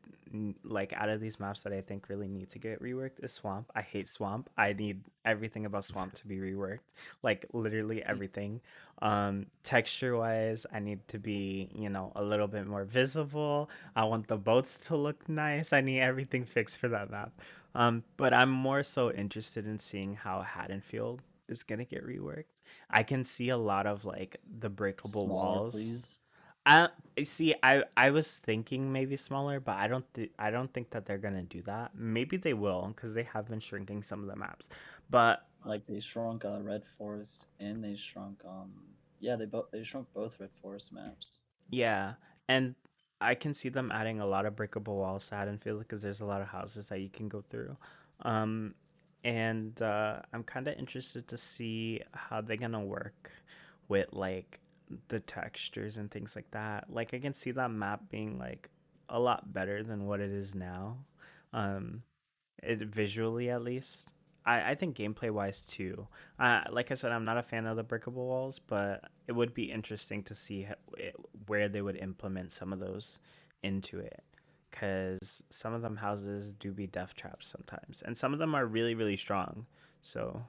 like out of these maps that I think really need to get reworked is swamp. I hate swamp. I need everything about swamp to be reworked, like literally everything. Texture wise, I need to be, a little bit more visible. I want the boats to look nice. I need everything fixed for that map. But I'm more so interested in seeing how Haddonfield is gonna get reworked. I can see a lot of like the breakable Smaller, walls. please. I see. I was thinking maybe smaller, but I don't think that they're gonna do that. Maybe they will because they have been shrinking some of the maps. But Like they shrunk Red Forest and they shrunk yeah, they shrunk both Red Forest maps. yeah, and I can see them adding a lot of breakable walls to Haddonfield because there's a lot of houses that you can go through. Um, and I'm kind of interested to see how they're gonna work with like the textures and things like that. Like I can see that map being like a lot better than what it is now. Um, visually at least. I think gameplay wise too. Like I said, I'm not a fan of the breakable walls, but it would be interesting to see where they would implement some of those into it. Because some of them houses do be death traps sometimes, and some of them are really, really strong. So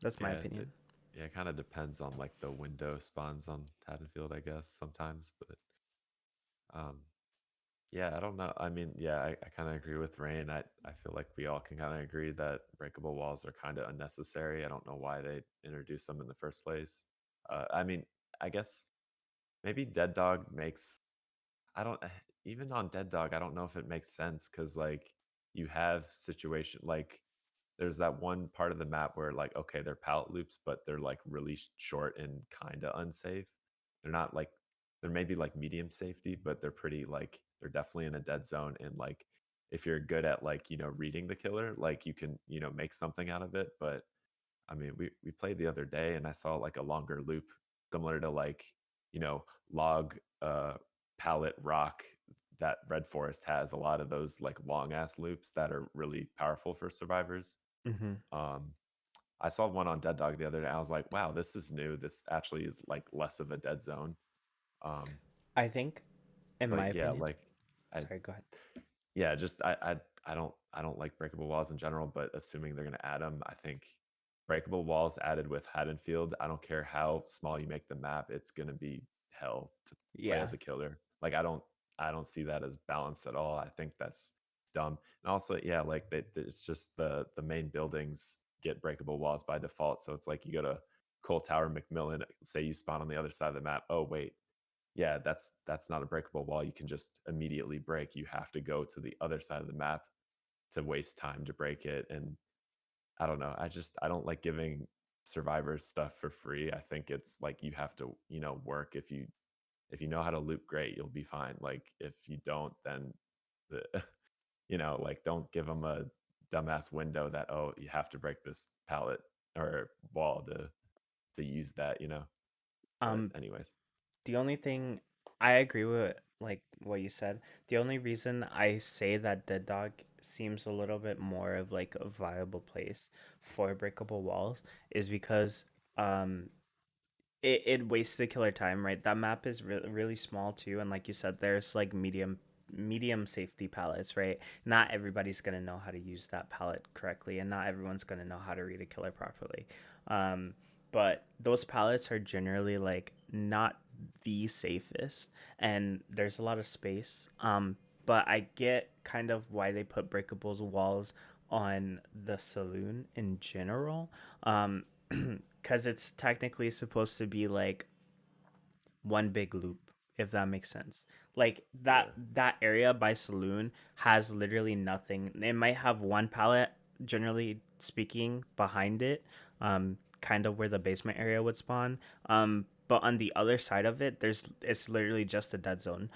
that's my Yeah. opinion. Yeah, it kind of depends on like the window spawns on Haddonfield, I guess, sometimes. But um, yeah, I don't know. I mean, yeah, I kind of agree with Rain. I feel like we all can kind of agree that breakable walls are kind of unnecessary. I don't know why they introduced them in the first place. I mean, I guess maybe Dead Dog makes. I don't even on Dead Dog. I don't know if it makes sense because like you have situation like there's that one part of the map where like okay they're pallet loops but they're like really short and kind of unsafe. They're not like they're maybe like medium safety but they're pretty like they're definitely in a dead zone, and like if you're good at like reading the killer like you can make something out of it. But I mean we played the other day and I saw like a longer loop similar to like log pallet rock that Red Forest has. A lot of those like long ass loops that are really powerful for survivors. Mm-hmm. um, I saw one on Dead Dog the other day. I was like, wow, this is new. This actually is like less of a dead zone. Um, I think, in my but yeah, opinion. like I Sorry, go ahead. yeah, just I don't like breakable walls in general, but assuming they're gonna add them, I think breakable walls added with Haddonfield, I don't care how small you make the map, it's gonna be hell to play Yeah. as a killer. Like I don't see that as balanced at all. I think that's dumb. And also, yeah, like it's just the main buildings get breakable walls by default. So it's like you go to Cole Tower, McMillan, say you spawn on the other side of the map. Oh wait, yeah, that's not a breakable wall you can just immediately break. You have to go to the other side of the map to waste time to break it. And I don't know, I don't like giving survivors stuff for free. I think it's like you have to work. If you know how to loop, great, you'll be fine. Like if you don't, then the like don't give them a dumbass window that oh you have to break this pallet or wall to use that, you know. But Um, anyways, the only thing I agree with, like what you said. The only reason I say that Dead Dog seems a little bit more of like a viable place for breakable walls is because um it wastes the killer time, right? That map is really small too, and like you said, there's like medium safety palettes, right? Not everybody's gonna know how to use that palette correctly, and not everyone's gonna know how to read a killer properly. Um, but those palettes are generally like not the safest, and there's a lot of space. But I get kind of why they put breakable walls on the saloon in general. Because it's technically supposed to be like one big loop, if that makes sense. Like yeah, that area by saloon has literally nothing. It might have one pallet, generally speaking, behind it, kind of where the basement area would spawn. But on the other side of it, it's literally just a dead zone.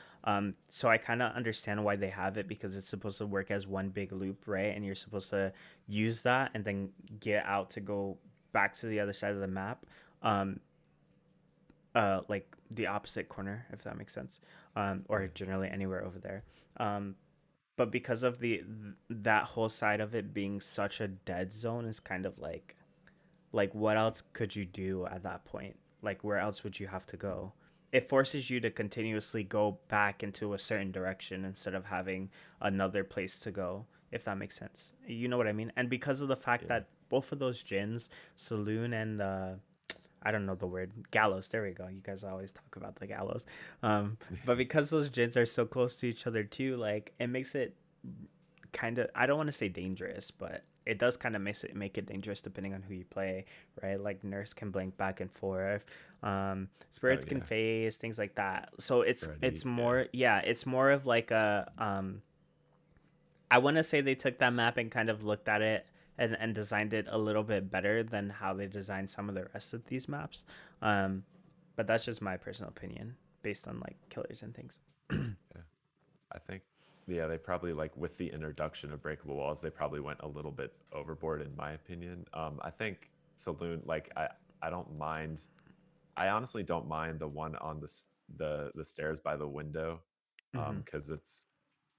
So I kind of understand why they have it because it's supposed to work as one big loop, right? And you're supposed to use that and then get out to go back to the other side of the map. Um, like the opposite corner, if that makes sense, or yeah, generally anywhere over there. Um, but because of that whole side of it being such a dead zone, is kind of like what else could you do at that point? Like where else would you have to go? It forces you to continuously go back into a certain direction instead of having another place to go, if that makes sense. You know what I mean? And because of the fact yeah, that both of those gins, Saloon and I don't know the word, gallows. There we go. You guys always talk about the gallows. But because those gins are so close to each other too, like it makes it kind of, I don't want to say dangerous, but it does kind of make it dangerous depending on who you play, right? Like Nurse can blink back and forth, oh spirits can yeah, phase, things like that. So it's Freddy, yeah, more, yeah, it's more of like a I want to say they took that map and kind of looked at it and designed it a little bit better than how they designed some of the rest of these maps. Um, but that's just my personal opinion based on like killers and things. yeah. I think, yeah, they probably like with the introduction of breakable walls, they probably went a little bit overboard in my opinion. I think saloon, like I don't mind. I honestly don't mind the one on the stairs by the window, Hmm. because it's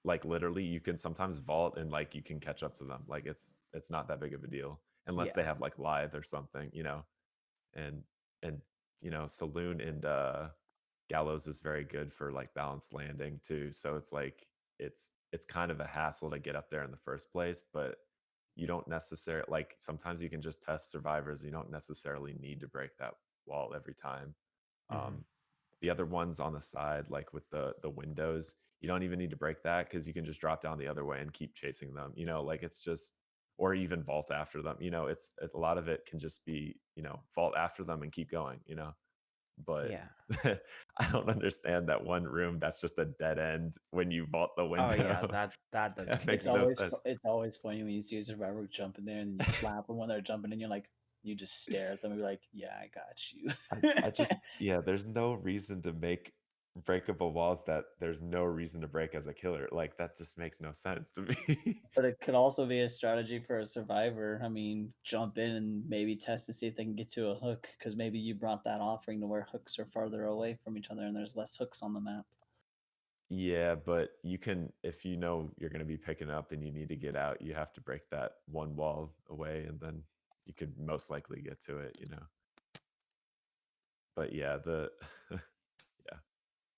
like literally you can sometimes vault and like you can catch up to them. Like it's not that big of a deal unless they Yeah. have like lithe or something, you know. And and saloon and gallows is very good for like balanced landing too, so it's like it's kind of a hassle to get up there in the first place, but you don't necessarily, like, sometimes you can just test survivors. You don't necessarily need to break that wall every time. Hmm. um the other ones on the side, like with the windows, you don't even need to break that because you can just drop down the other way and keep chasing them, like it's just, or even vault after them, a lot of it can just be, vault after them and keep going, but Yeah. I don't understand that one room that's just a dead end when you vault the Oh yeah, window. that doesn't That make makes It's any no always sense. sense. it's always funny when you see a survivor jump in there and then you slap them when they're jumping in. You're like, you just stare at them and be like, yeah, I got you. I just, yeah, there's no reason to make breakable walls that there's no reason to break as a killer. Like that just makes no sense to me. But it could also be a strategy for a survivor. I mean, jump in and maybe test to see if they can get to a hook because maybe you brought that offering to where hooks are farther away from each other and there's less hooks on the map. Yeah, but you can, if you know you're going to be picking up and you need to get out, you have to break that one wall away and then you could most likely get to it. But yeah, yeah,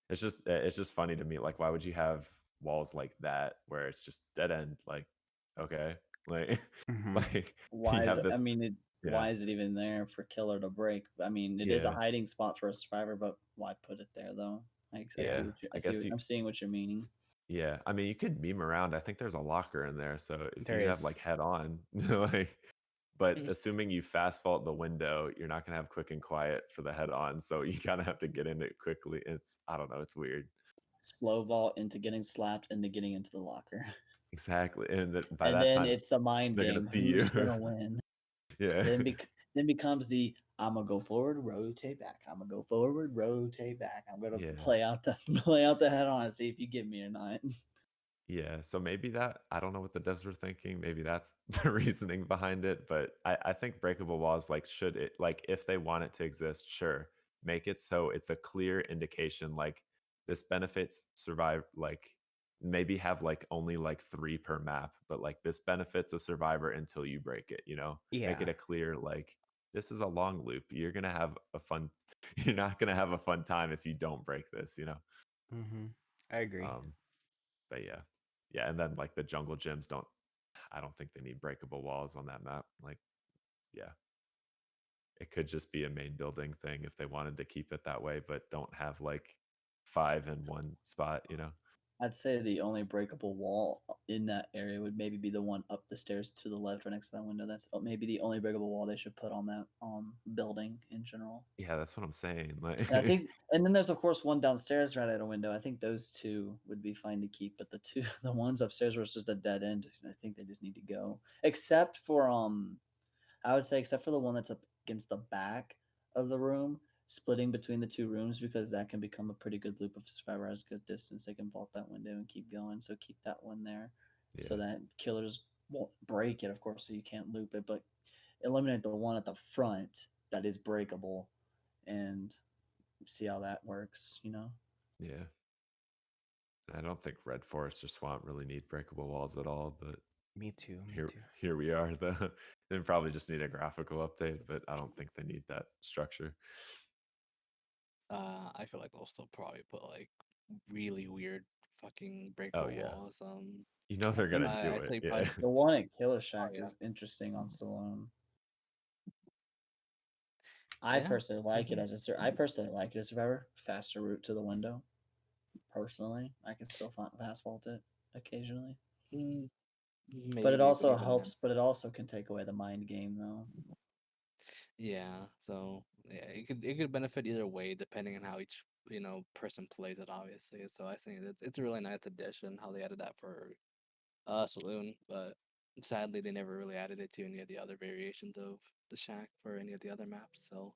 it's just funny to me. Like, why would you have walls like that where it's just dead end? Like, okay, like, Hmm. like you Why is have it? I this, mean, yeah, why is it even there for killer to break? I mean, it is a yeah, hiding spot for a survivor, but why put it there though? I see yeah. what I guess you, I'm seeing what you're meaning. yeah. I mean, you could meme around. I think there's a locker in there, so if There you have is. like head on, like, but assuming you fast fault the window, you're not gonna have quick and quiet for the head on, so you kind of have to get in it quickly. I don't know, it's weird. Slow vault into getting slapped into getting into the locker. Exactly, and by And that then time it's the mind they're gonna game. see Who's you. gonna win? Yeah, Then then becomes the I'm gonna go forward, rotate back. I'm gonna go forward, rotate back. I'm gonna yeah, play out the play out the head on and see if you get me or not. Yeah, so maybe that I don't know what the devs were thinking. Maybe that's the reasoning behind it. But I think breakable walls, like, should it, like, if they want it to exist, sure, make it so it's a clear indication, like, this benefits survive, like, maybe have like only like 3 per map, but like this benefits a survivor until you break it, make it Yeah. a clear, like, this is a long loop. You're gonna have a fun you're not gonna have a fun time if you don't break this. Mm-hmm. I agree. Um, but yeah. Yeah, and then like the jungle gyms don't I don't think they need breakable walls on that map. Like, yeah. It could just be a main building thing if they wanted to keep it that way, but don't have like 5 in one spot. I'd say the only breakable wall in that area would maybe be the one up the stairs to the left, right next to that window. That's maybe the only breakable wall they should put on that building in general. Yeah, that's what I'm saying. And I Like, think, and then there's of course one downstairs right at a window. I think those two would be fine to keep, but the ones upstairs where it's just a dead end, I think they just need to go. Except for I would say except for the one that's up against the back of the room, splitting between the two rooms, because that can become a pretty good loop. If survivor has good distance, they can vault that window and keep going. So keep that one there, so yeah. that killers won't break it, of course, so you can't loop it. But eliminate the one at the front that is breakable, and see how that works. Yeah. I don't think Red Forest or Swamp really need breakable walls at all, but Me too. Me here too. here we are. They probably just need a graphical update, but I don't think they need that structure. I feel like they'll still probably put like really weird fucking Oh breakable yeah. walls. I They're think gonna do I it. say Yeah. probably. the one at Killer Oh Shack yeah, is interesting on Stallone. I yeah. personally I like it think. as a I personally like it as a survivor. Faster route to the window. Personally, I can still fast vault it occasionally, Mm, but it maybe, but also even helps. But it also can take away the mind game, though. yeah. So yeah, it could benefit either way depending on how each person plays it, obviously. So I think it's a really nice addition how they added that for Saloon, but sadly they never really added it to any of the other variations of the shack for any of the other maps. So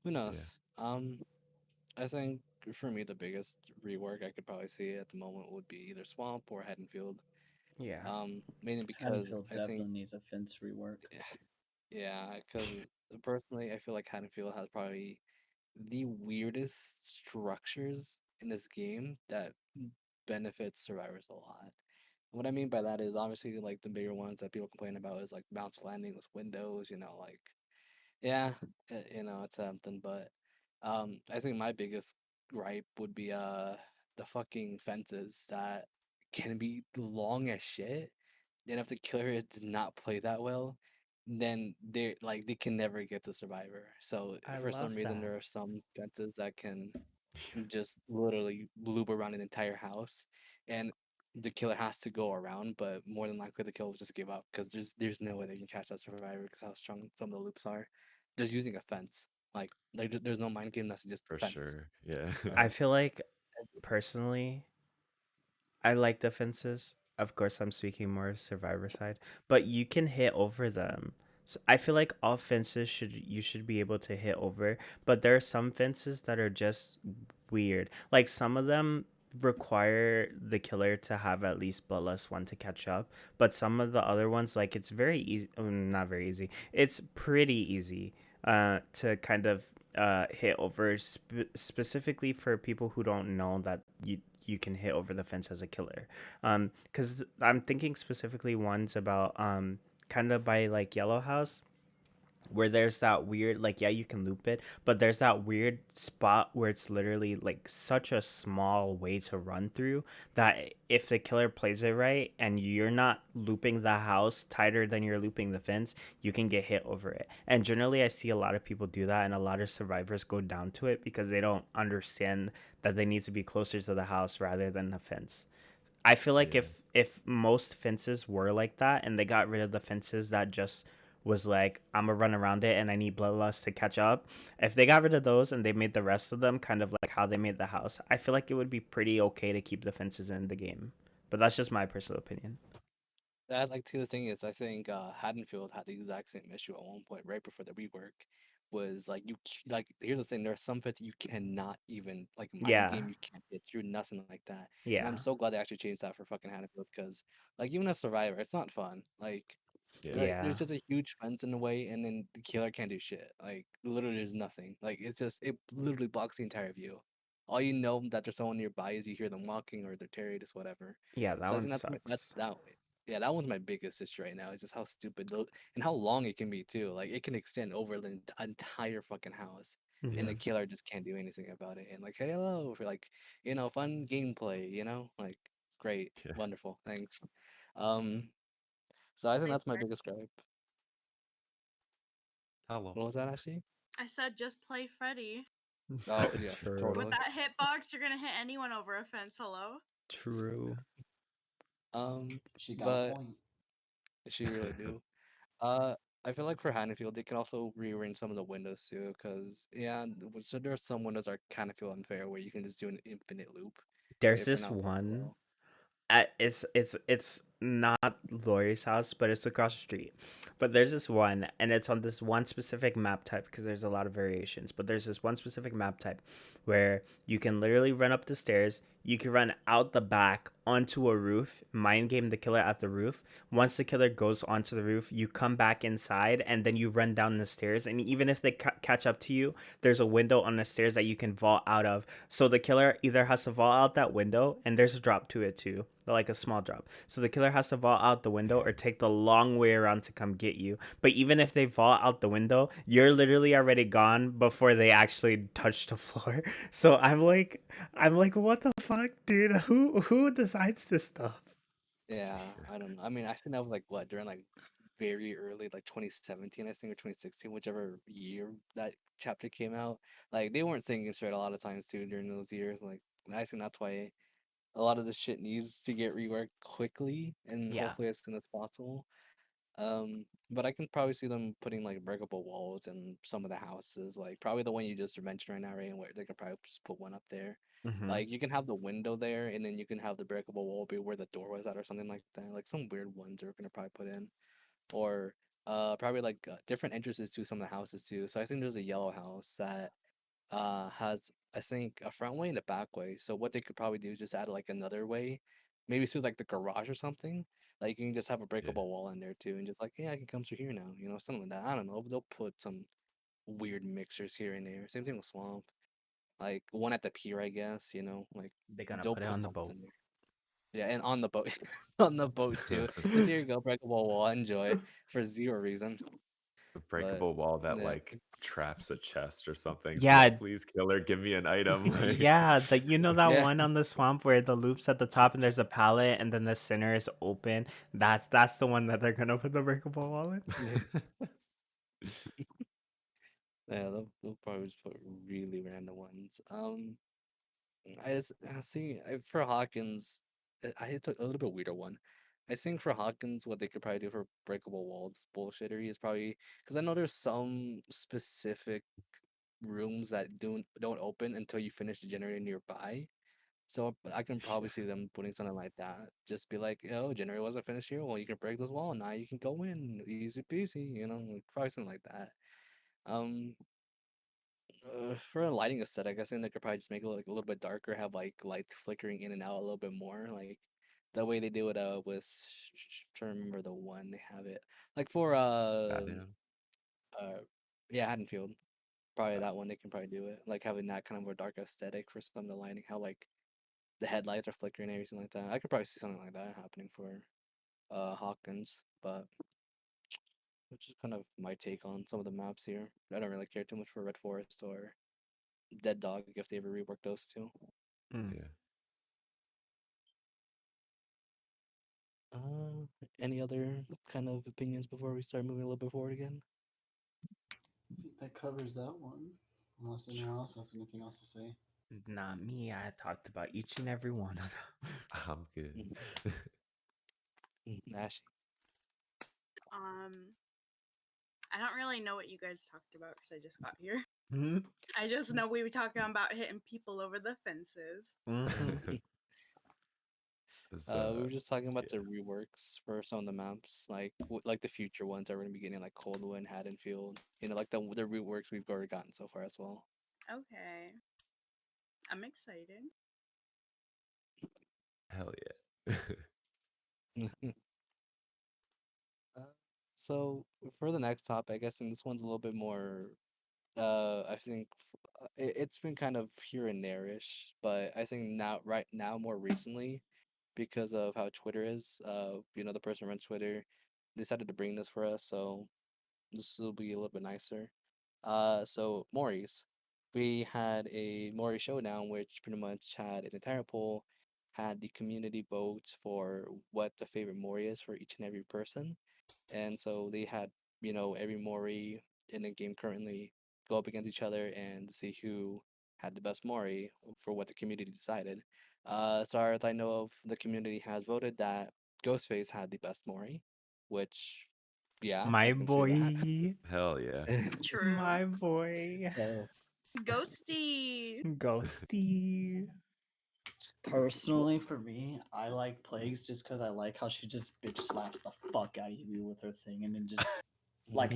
who Yeah. knows? I think for me the biggest rework I could probably see at the moment would be either Swamp or Haddonfield. Yeah. Mainly because Haddonfield I think definitely needs a fence rework. yeah, because personally I feel like Haddonfield has probably the weirdest structures in this game that benefits survivors a lot. What I mean by that is obviously like the bigger ones that people complain about is like bounce landing with windows, like yeah, it's something, but I think my biggest gripe would be the fucking fences that can be long as shit. Then if the killer does not play that well, then they can never get to survivor. So I for love some reason that. there are some fences that can just literally loop around an entire house, and the killer has to go around. But more than likely, the killer will just give up because there's no way they can catch that survivor because how strong some of the loops are. Just using a fence, there's no mind game. That's just For fence. sure. Yeah. I feel like personally, I like defenses. Of course, I'm speaking more survivor side, but you can hit over them. So I feel like all fences you should be able to hit over, but there are some fences that are just weird. Like some of them require the killer to have at least bloodlust one to catch up, but some of the other ones, like it's very easy, not very easy. It's pretty easy to kind of hit over specifically for people who don't know that you can hit over the fence as a killer. Because I'm thinking specifically ones about kind of by like Yellow House where there's that weird, like, yeah, you can loop it, but there's that weird spot where it's literally like such a small way to run through that if the killer plays it right and you're not looping the house tighter than you're looping the fence, you can get hit over it. And generally I see a lot of people do that, and a lot of survivors go down to it because they don't understand that they need to be closer to the house rather than the fence. I feel like Yeah. if most fences were like that and they got rid of the fences that just was like I'm gonna run around it and I need bloodlust to catch up. If they got rid of those and they made the rest of them kind of like how they made the house, I feel like it would be pretty okay to keep the fences in the game. But that's just my personal opinion. That like the thing is, I think Haddonfield had the exact same issue at one point right before the rework, was like like here's the thing, there are some fits you cannot even like mind Yeah. game, you can't get through nothing like that. And I'm Yeah. so glad they actually changed that for fucking Haddonfield because like even as Survivor, it's not fun. Yeah. Like there's Yeah. just a huge fence in the way, and then the killer can't do shit. Like literally, there's nothing. Like it literally blocks the entire view. All you know that there's someone nearby is you hear them walking or they're carried, just whatever. Yeah, that So I one think that's sucks. that. Yeah, that one's my biggest issue right now. Is just how stupid and how long it can be too. Like it can extend over the entire fucking house, and Yeah. the Mhm. killer just can't do anything about it. And like, hey, hello, for like, fun gameplay. Like, great, Yeah. wonderful, thanks. Um, so I think Play that's my Freddy. biggest gripe. Hello. What was that actually? I said just play Freddy. Oh yeah, True. With totally. that hitbox, you're gonna hit anyone over a fence. Hello. True. She got a But point. she really do. Uh, I feel like for Haddonfield, they can also rearrange some of the windows too, because so there are some windows that kind of feel unfair where you can just do an infinite loop There's if you're this not playing one. well. It's not Lori's house, but it's across the street. But there's this one, and it's on this one specific map type because there's a lot of variations. But there's this one specific map type where you can literally run up the stairs. You can run out the back onto a roof, mind game the killer at the roof. Once the killer goes onto the roof, you come back inside, and then you run down the stairs. And even if they catch up to you, there's a window on the stairs that you can vault out of. So the killer either has to vault out that window, and there's a drop to it too, like a small drop. So the killer has to vault out the window or take the long way around to come get you. But even if they vault out the window, you're literally already gone before they actually touch the floor. So I'm like, what the fuck, dude? Who decides this stuff? Yeah, I don't know. I mean, I think that was like what during like very early, like 2017, I think, or 2016, whichever year that chapter came out. Like they weren't thinking straight a lot of times too during those years. Like I think that's why a lot of this shit needs to get reworked quickly and Yeah. hopefully as soon as possible. But I can probably see them putting like breakable walls in some of the houses, like probably the one you just mentioned right now, right? Where they could probably just put one up there. Mm-hmm. Like you can have the window there, and then you can have the breakable wall be where the door was at, or something like that. Like some weird ones they're gonna probably put in, or probably like different entrances to some of the houses too. So I think there's a yellow house that has I think a front way and a back way. So what they could probably do is just add like another way, maybe through like the garage or something. Like you can just have a Yeah. breakable wall in there too, and just like I can come through here now, something like that. I don't know. They'll put some weird mixtures here and there. Same thing with Swamp, like one at the pier, I guess. Like They're gonna they'll put it put on the boat. something there. Yeah, and on the boat, on the boat too. Just here you go, breakable wall. Enjoy for zero reason. A But breakable wall that yeah, like traps a chest or something. Slow, Yeah, please, killer, give me an item. Like, yeah, that yeah. one on the swamp where the loop's at the top and there's a pallet and then the center is open. That's the one that they're gonna put the breakable wall in. Yeah, they'll probably just put really random ones. See for Hawkins, I took a little bit weirder one. I think for Hawkins, what they could probably do for breakable walls bullshittery is probably because I know there's some specific rooms that don't open until you finish the generator nearby. So I can probably see them putting something like that. Just be like, oh, generator wasn't finished here. Well, you can break this wall. Now you can go in, easy peasy. Like, probably something like that. Um, for a lighting aesthetic, I think they could probably just make it like a little bit darker, have like lights flickering in and out a little bit more, like the way they do it. Was trying to remember the one they have it like for Batman. uh yeah, Haddonfield. Probably Uh, that one they can probably do it, like having that kind of a dark aesthetic for some of the lighting, how like the headlights are flickering and everything like that. I could probably see something like that happening for Hawkins, but which is kind of my take on some of the maps here. I don't really care too much for Red Forest or Dead Dog if they ever rework those two. Mm. yeah. Any other kind of opinions before we start moving a little bit forward again? I think that covers that one. Unless anyone else has anything else to say. Not me. I talked about each and every one of them. I'm good. Ashy. I don't really know what you guys talked about because I just got here. Mhm. I just know we were talking about hitting people over the fences. Mhm. Was, We were just talking about the yeah. reworks for some of the maps, like the future ones that we're gonna be getting, like Coldwind, Haddonfield. You know, like the reworks we've already gotten so far as well. Okay. I'm excited. Hell yeah. Uh, so for the next topic, I guess, and this one's a little bit more. I think it's been kind of here and there-ish, but I think now, right now, more recently, because of how Twitter is, the person who runs Twitter decided to bring this for us, so this will be a little bit nicer. So Mori's, we had a Mori Showdown, which pretty much had an entire poll, had the community vote for what the favorite Mori is for each and every person, and so they had, every Mori in the game currently go up against each other and see who had the best Mori for what the community decided. As far as I know of, the community has voted that Ghostface had the best Mori, which, yeah, I My can see that. boy. Hell yeah. True. My boy. So Ghosty. Ghosty. personally, for me, I like Plagues just because I like how she just bitch slaps the fuck out of you with her thing, and then just like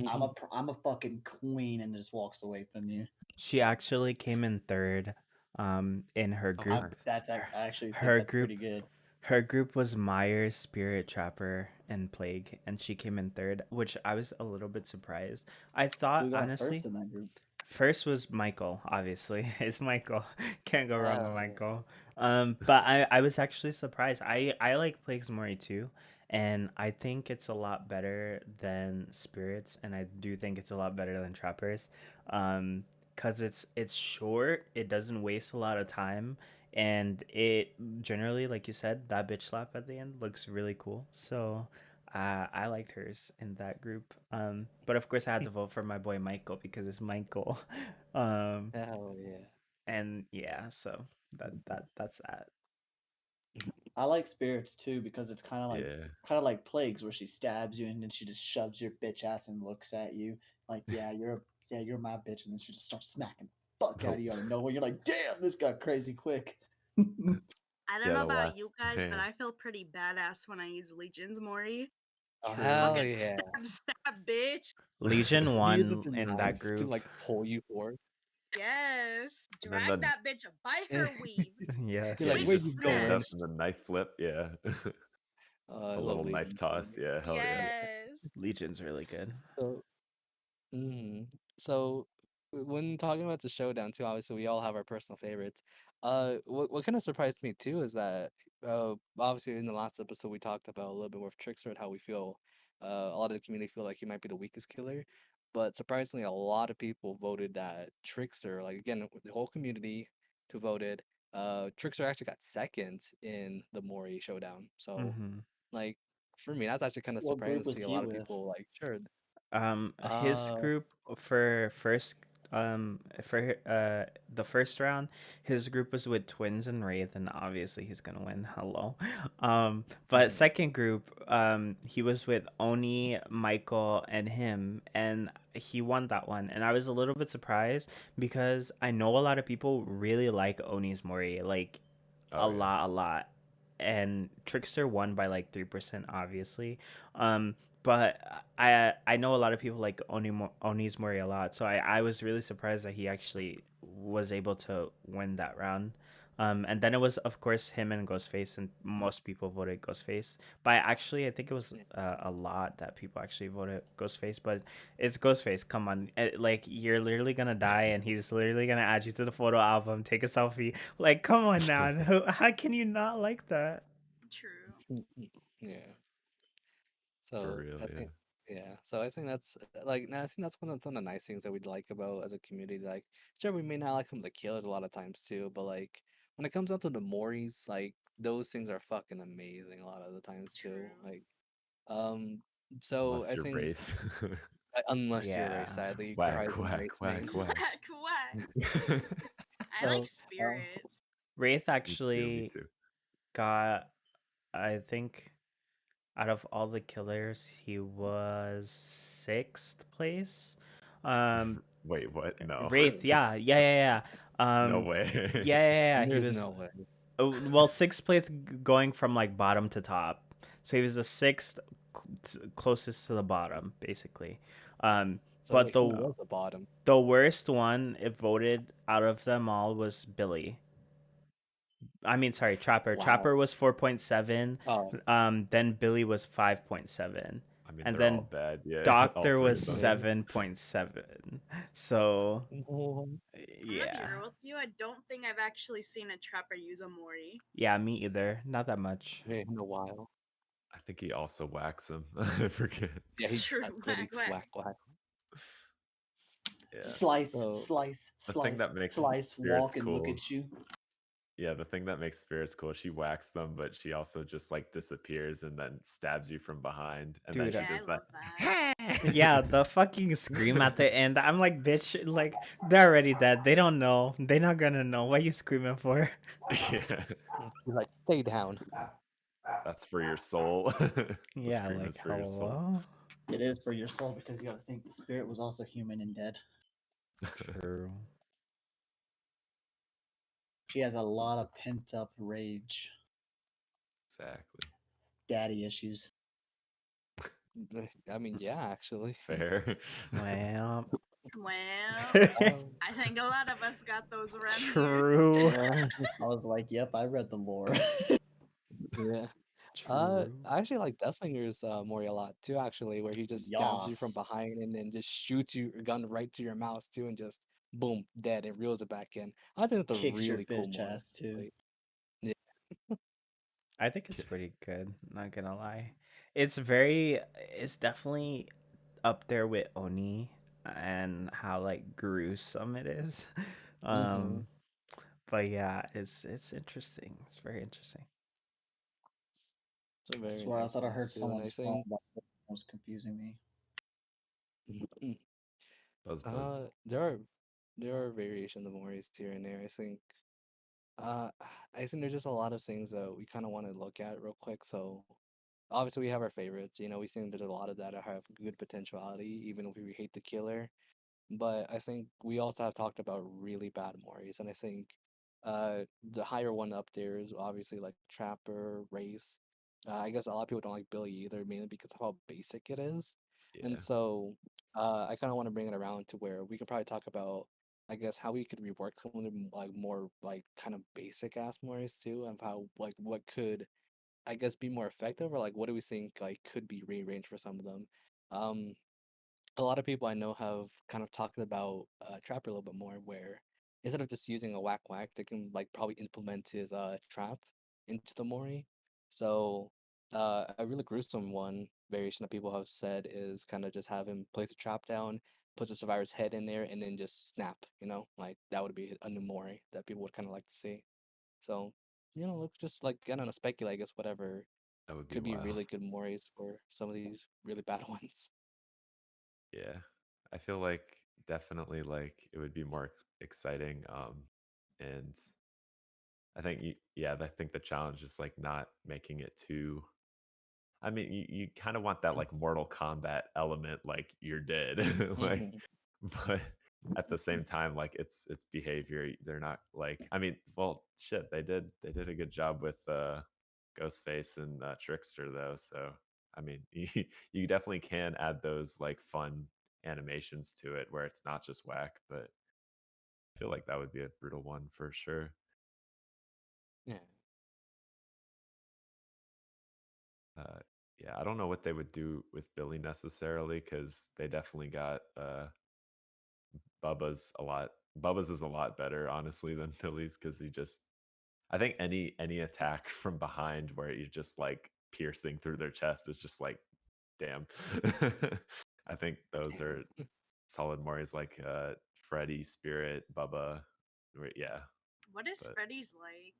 I'm a fucking queen, and just walks away from you. She actually came in third in her Oh, group. nice. I Her, actually think her that's pretty group good. her group was Myers, Spirit Trapper, and Plague, and she came in third, which I was a little bit surprised. I thought Who got first honestly, in that group? first was Michael, obviously. It's Michael. Can't go wrong with Hell yeah. Michael. But I was actually surprised. I like Plague's Mori too, and I think it's a lot better than Spirits, and I do think it's a lot better than Trappers. Cause it's short, it doesn't waste a lot of time, and it generally, like you said, that bitch slap at the end looks really cool. So I liked hers in that group. But of course, I had to vote for my boy Michael because it's Michael. um, Hell yeah. and yeah, so that's that. I like Spirits too because it's Yeah. kind of like Plagues where she stabs you and then she just shoves your bitch ass and looks at you like you're my bitch, and then she just starts smacking the fuck out of Nope. you out of nowhere. You're like, damn, this got crazy quick. I don't Yeah, know the about you last guys, but man. I feel pretty badass when I use Legion's Mori. Oh, True. hell Fucking yeah. stab, stab, bitch. Legion He uses won the in knife that to group. like pull you forward. Yes. And then Drag that bitch by her weave. You're yeah, like, he where Slick you just stand going? up smash. and the knife flip. Yeah. I The love little knife Legion so toss. much. Yeah, hell yeah. Yes. Legion's really good. So, so when talking about the showdown too, obviously we all have our personal favorites. What kind of surprised me too is that obviously in the last episode we talked about a little bit with Trickster and how we feel. A lot of the community feel like he might be the weakest killer, but surprisingly, a lot of people voted that Trickster. Like again, the whole community who voted. Trickster actually got second in the Mori showdown. So, Mm-hmm. like for me, that's actually kind of What surprising group to see was a he lot of with? people like sure. His Uh, group for first for the first round, his group was with Twins and Wraith, and obviously he's gonna win. Hello. But mhm. second group, he was with Oni, Michael, and him, and he won that one. And I was a little bit surprised because I know a lot of people really like Oni's Mori, like Oh yeah. a lot. And Trickster won by like 3%, obviously. But I know a lot of people like Oni's Mori a lot, so I was really surprised that he actually was able to win that round. And then it was of course him and Ghostface, and most people voted Ghostface. But actually, I think it was Yeah. a lot that people actually voted Ghostface. But it's Ghostface. Come on, like you're literally gonna die, and he's literally gonna add you to the photo album, take a selfie. Like, come on now, how can you not like that? True. Yeah. For So real, I yeah. think, yeah. So I think that's like, I think that's one of the nice things that we like about as a community. Like, sure, we may not like some of the killers a lot of times too, but like when it comes down to the Moris, like those things are fucking amazing a lot of the times too. True. Like, um, so Unless I you're think Wraith. unless you're Ray, Yeah. sadly, Whack, cries and whack, race main. whack, whack. Quack, quack. I like So, spirits. Wraith Me too, me actually too. got, I think, out of all the killers, he was sixth place. Um, Wait, what? No. Wraith, yeah. No Um, way. yeah. He there's was no way. Well, sixth place going from like bottom to top. So he was the sixth closest to the bottom, basically. So But wait, who was the bottom? the worst one, if voted out of them all, was Billy. I mean, sorry, Trapper. Wow. Trapper was 4.7. Oh, Then Billy was 5.7. I mean, And they're all then bad. Yeah, all Doctor three was of them. 7.7. So, I'm gonna be yeah. real with you. I don't think I've actually seen a trapper use a Mori. Yeah, me either. Not that much. in a while. I think he also whacks him. I forget. Yeah, he True, literally whack. whack. Yeah. Slice, So slice, The thing slice, that makes slice, spirits walk and look cool. at you. Yeah, the thing that makes spirits cool, she whacks them, but she also just like disappears and then stabs you from behind, and then Dude, she Yeah, I does love that. that. yeah, the fucking scream at the end. I'm like, bitch, like, they're already dead. They don't know. They're not gonna know. What are you screaming for? Yeah, he's like, stay down. that's for your soul. The Yeah, scream like, is for your soul. hello? It is for your soul because you got to think the spirit was also human and dead. True. She has a lot of pent up rage, Exactly. daddy issues. I mean, yeah, actually. Fair. Well, Well, Um, I think a lot of us got those around here. true. I was like, yep, I read the lore. yeah. True. I actually like Deathslinger's Mori a lot too, actually, where he just stabs you from Yas. behind and then just shoots you a gun right to your mouse too, and just boom, dead, and reels it back in. I think that's a Kicks your really cool fish Mori. ass too. Like, yeah. I think it's pretty good, not gonna lie. It's definitely up there with Oni and how like gruesome it is. Mm-hmm. Um but yeah, it's interesting. It's very interesting. It's a I very swear, I nice thought I one heard too, and I someone's phone, think but it was confusing me. Buzz. there are variations of Moris here and there. Uh, I think there's just a lot of things that we kind of want to look at real quick. So obviously we have our favorites. We think there's a lot of that have good potentiality, even if we hate the killer. But I think we also have talked about really bad Moris, and I think the higher one up there is obviously like Trapper, Race. I guess a lot of people don't like Billy either, mainly because of how basic it is. And Yeah. so I kind of want to bring it around to where we could probably talk about, I guess, how we could rework some of the like more like kind of basic ass Moris too, and how like what could, I guess, be more effective, or like what do we think like could be rearranged for some of them. Um, a lot of people I know have kind of talked about Trapper a little bit more, where instead of just using a whack whack, they can like probably implement his trap into the Mori. So a really gruesome one variation that people have said is kind of just have him place a trap down, put the survivor's head in there, and then just snap. Like that would be a new Mori that people would kind of like to see. So let's just like I don't know, speculate. I guess whatever That would be could be wild. really good Moris for some of these really bad ones. Yeah. I feel like definitely like it would be more exciting. And I think the challenge is like not making it too. I mean, you kind of want that like Mortal Kombat element, like you're dead, like, Mhm. but at the same time, like it's behavior. They're not like, I mean, well, shit, they did a good job with Ghostface and Trickster though. So I mean, you definitely can add those like fun animations to it where it's not just whack, but I feel like that would be a brutal one for sure. Yeah. Uh, yeah, I don't know what they would do with Billy necessarily because they definitely got Bubba's a lot. Bubba's is a lot better, honestly, than Billy's because he just. I think any attack from behind where you're just like piercing through their chest is just like, damn. I think those are Damn. solid Moris like Freddy, Spirit, Bubba. Yeah, What is but Freddy's like?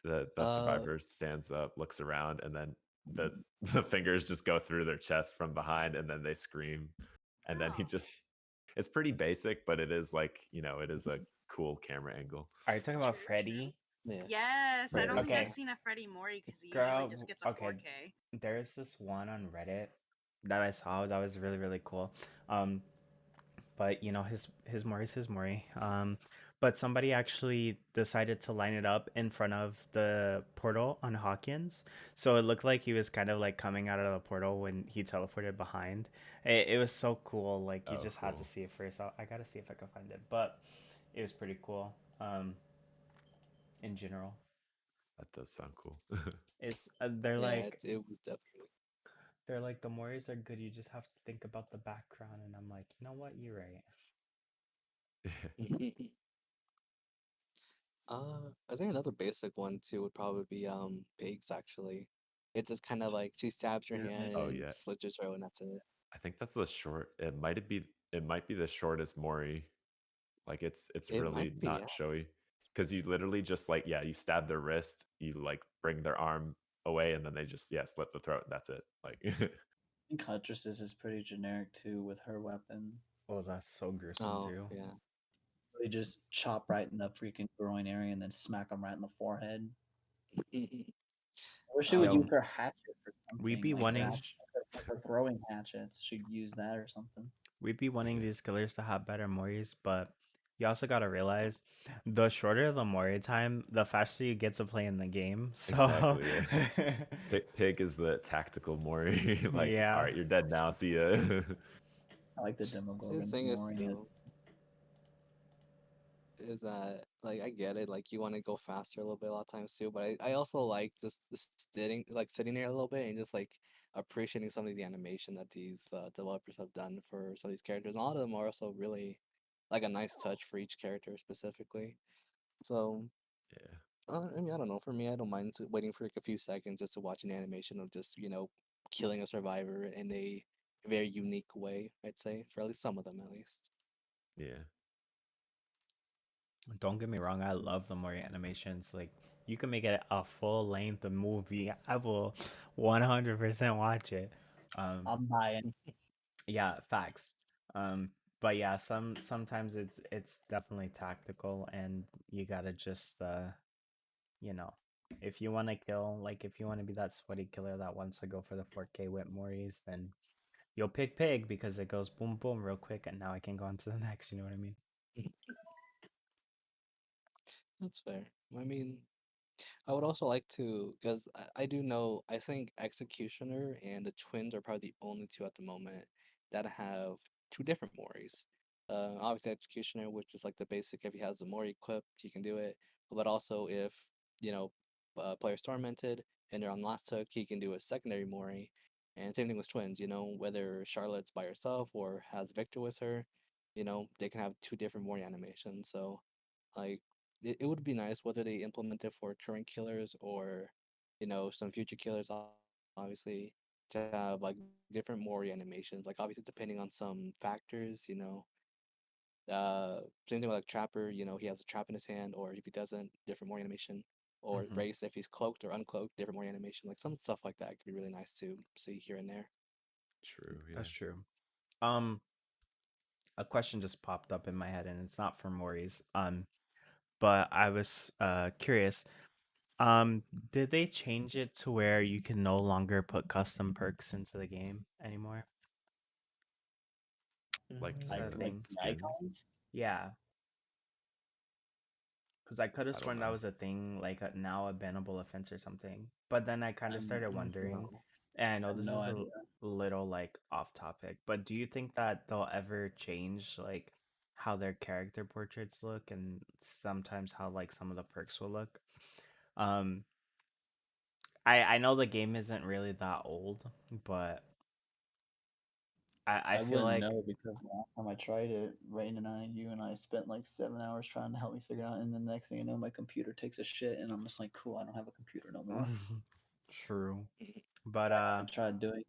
the Uh, survivor stands up, looks around, and then the the fingers just go through their chest from behind, and then they scream, and then he Oh, just. It's pretty basic, but it is like it is a cool camera angle. Are you talking about true. Freddy? yeah, Yes, I don't Freddy. think I've Okay. seen a Freddy Mori because he usually Girl, just gets a okay. 4K. There's this one on Reddit that I saw that was really really cool. But his Mori's his Mori. but somebody actually decided to line it up in front of the portal on Hawkins. So it looked like he was kind of like coming out of the portal when he teleported behind. It was so cool. Like you Oh, just had to cool. see it first. I gotta see if I can find it, but it was pretty cool. In general, That does sound cool. it's Yeah, it was definitely. they're like the Moris are good. You just have to think about the background, and I'm like, you know what, you're right. I think another basic one too would probably be pigs actually. It's just kind of like she stabs your Yeah. hand Oh and yeah, slits your throat and that's it. I think that's the short. It might be the shortest Mori. Like it's It might really be, not yeah. showy because you literally just like yeah you stab their wrist, you like bring their arm away, and then they just yeah slit the throat. That's it. Like I think Huntress's is pretty generic too with her weapon. Oh, that's so gruesome Oh, too. yeah. They just chop right in the freaking groin area and then smack them right in the forehead. I wish she would um use Yo, her hatchet for we something be like wanting that. Like her throwing hatchets. She'd use that or something. we'd be wanting yeah these killers to have better Moris, but you also gotta realize the shorter the Mori time, the faster you get to play in the game. So exactly yeah. Pig is the tactical Mori. Like all yeah. right, you're dead now. See ya. I like the See, the Demogorgon thing is Mori. too, is that like I get it, like you want to go faster a little bit a lot of times too, but I also like just sitting there a little bit and just like appreciating some of the animation that these developers have done for some of these characters. And a lot of them are also really like a nice touch for each character specifically. So Yeah. I mean, I don't know. For me, I don't mind waiting for like a few seconds just to watch an animation of just killing a survivor in a very unique way. I'd say for at least some of them, at least. Yeah. Don't get me wrong, I love the Mori animations. Like you can make it a full length movie. I will 100% watch it. Um I'm buying. yeah, facts. Um but yeah, sometimes it's definitely tactical and you got to just you know, if you want to kill, like if you want to be that sweaty killer that wants to go for the 4K with Moris, then you'll pick pig because it goes boom boom real quick and now I can go on to the next, you know what I mean? That's fair. I mean, I would also like to, because I do know, I think Executioner and the twins are probably the only two at the moment that have two different Moris. Obviously, Executioner, which is like the basic, if he has the Mori equipped, he can do it. But also, if, you know, player's tormented and they're on last hook, he can do a secondary Mori. And same thing with twins, whether Charlotte's by herself or has Victor with her, they can have two different Mori animations. So, like, it would be nice whether they implement it for current killers or, some future killers, obviously, to have like different Mori animations. Like obviously depending on some factors, same thing with like Trapper, he has a trap in his hand, or if he doesn't, different Mori animation. Or Mm-hmm. Race, if he's cloaked or uncloaked, different Mori animation. Like some stuff like that could be really nice to see here and there. True. Yeah. That's true. Um, a question just popped up in my head, and it's not for Maurice. But I was curious. Um, did they change it to where you can no longer put custom perks into the game anymore? Like Is that a Like thing? the skins. icons. Yeah, because I could have I don't sworn that know. was a thing, like now a bannable offense or something. But then I kind I of started Mm, wondering, no. and I know have this no is a idea. little like off topic, but do you think that they'll ever change like how their character portraits look and sometimes how like some of the perks will look? Um, I know the game isn't really that old, but I I feel wouldn't like know because the last time I tried it, Rain and you and I spent like 7 hours trying to help me figure it out, and then the next thing you know, my computer takes a shit, and I'm just like, cool, I don't have a computer no more. true, Mhm. but I tried doing.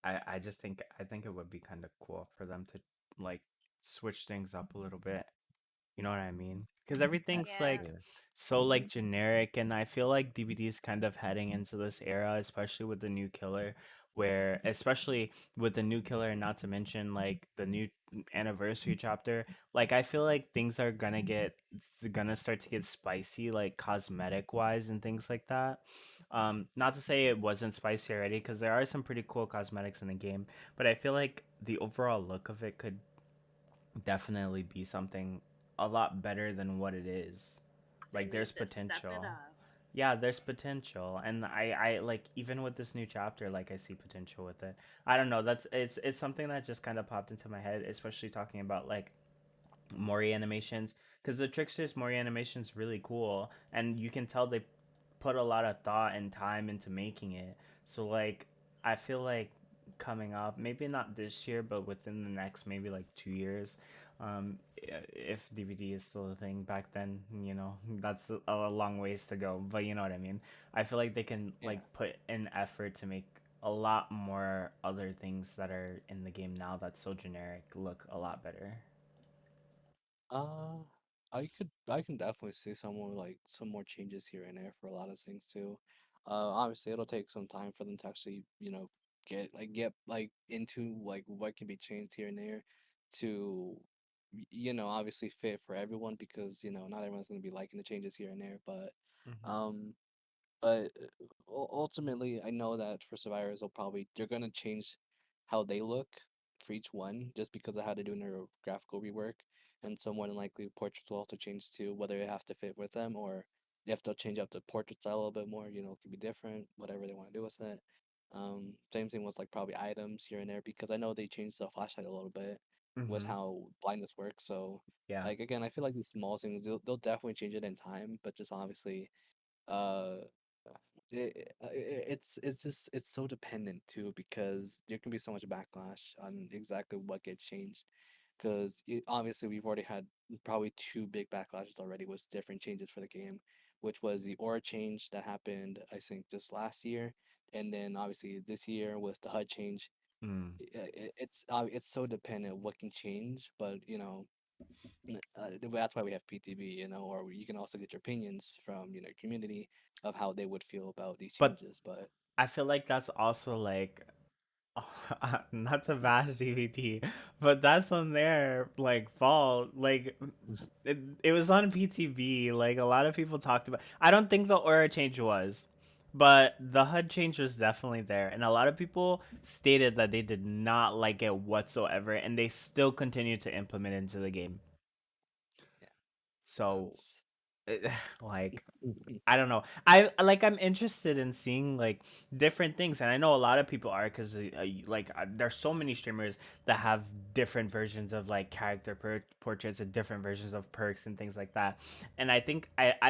I just think it would be kind of cool for them to like switch things up a little bit. You know what I mean? Because everything's Yeah. like Yeah. so like generic, and I feel like DVD is kind of heading into this era, especially with the new killer, where especially with the new killer, and not to mention like the new anniversary chapter. Like I feel like things are gonna start to get spicy, like cosmetic wise and things like that. Not to say it wasn't spicy already, because there are some pretty cool cosmetics in the game, but I feel like the overall look of it could definitely be something a lot better than what it is. They Like there's need to step it potential. up. Yeah, there's potential, and I like, even with this new chapter, like I see potential with it. I don't know. That's it's something that just kind of popped into my head, especially talking about like Mori animations, because the Trickster's Mori animation's really cool, and you can tell they put a lot of thought and time into making it. So like, I feel like coming up, maybe not this year, but within the next maybe like 2 years, if DVD is still a thing back then, that's a long ways to go. But you know what I mean. I feel like they can Yeah. like put in effort to make a lot more other things that are in the game now that's so generic look a lot better. Uh, I can definitely see some more changes here and there for a lot of things too. Obviously it'll take some time for them to actually, get like into like what can be changed here and there to obviously fit for everyone because, not everyone's gonna be liking the changes here and there, Mm-hmm. um but ultimately, I know that for survivors, they're gonna change how they look for each one, just because of how they're doing their graphical rework, and so more than likely, portraits will also change too, whether it have to fit with them or if they'll change up the portrait style a little bit more. It could be different, whatever they want to do with it. Same thing with like probably items here and there, because I know they changed the flashlight a little bit with Mm-hmm. how blindness works. So, Yeah. like again, I feel like these small things they'll definitely change it in time, but just obviously uh it's so dependent too because there can be so much backlash on exactly what gets changed because obviously we've already had probably two big backlashes already with different changes for the game, which was the aura change that happened I think just last year, and then obviously this year was the HUD change. Mm. It's so dependent what can change, but that's why we have PTB, or you can also get your opinions from community of how they would feel about these But changes. But I feel like that's also like, not to bash DVT, but that's on their like fault. Like it was on PTB. Like a lot of people talked about. I don't think the aura change was, but the HUD change was definitely there, and a lot of people stated that they did not like it whatsoever, and they still continue to implement it into the game. yeah, So, that's like, I don't know. I'm interested in seeing like different things, and I know a lot of people are because there's so many streamers that have different versions of like character portraits and different versions of perks and things like that. And I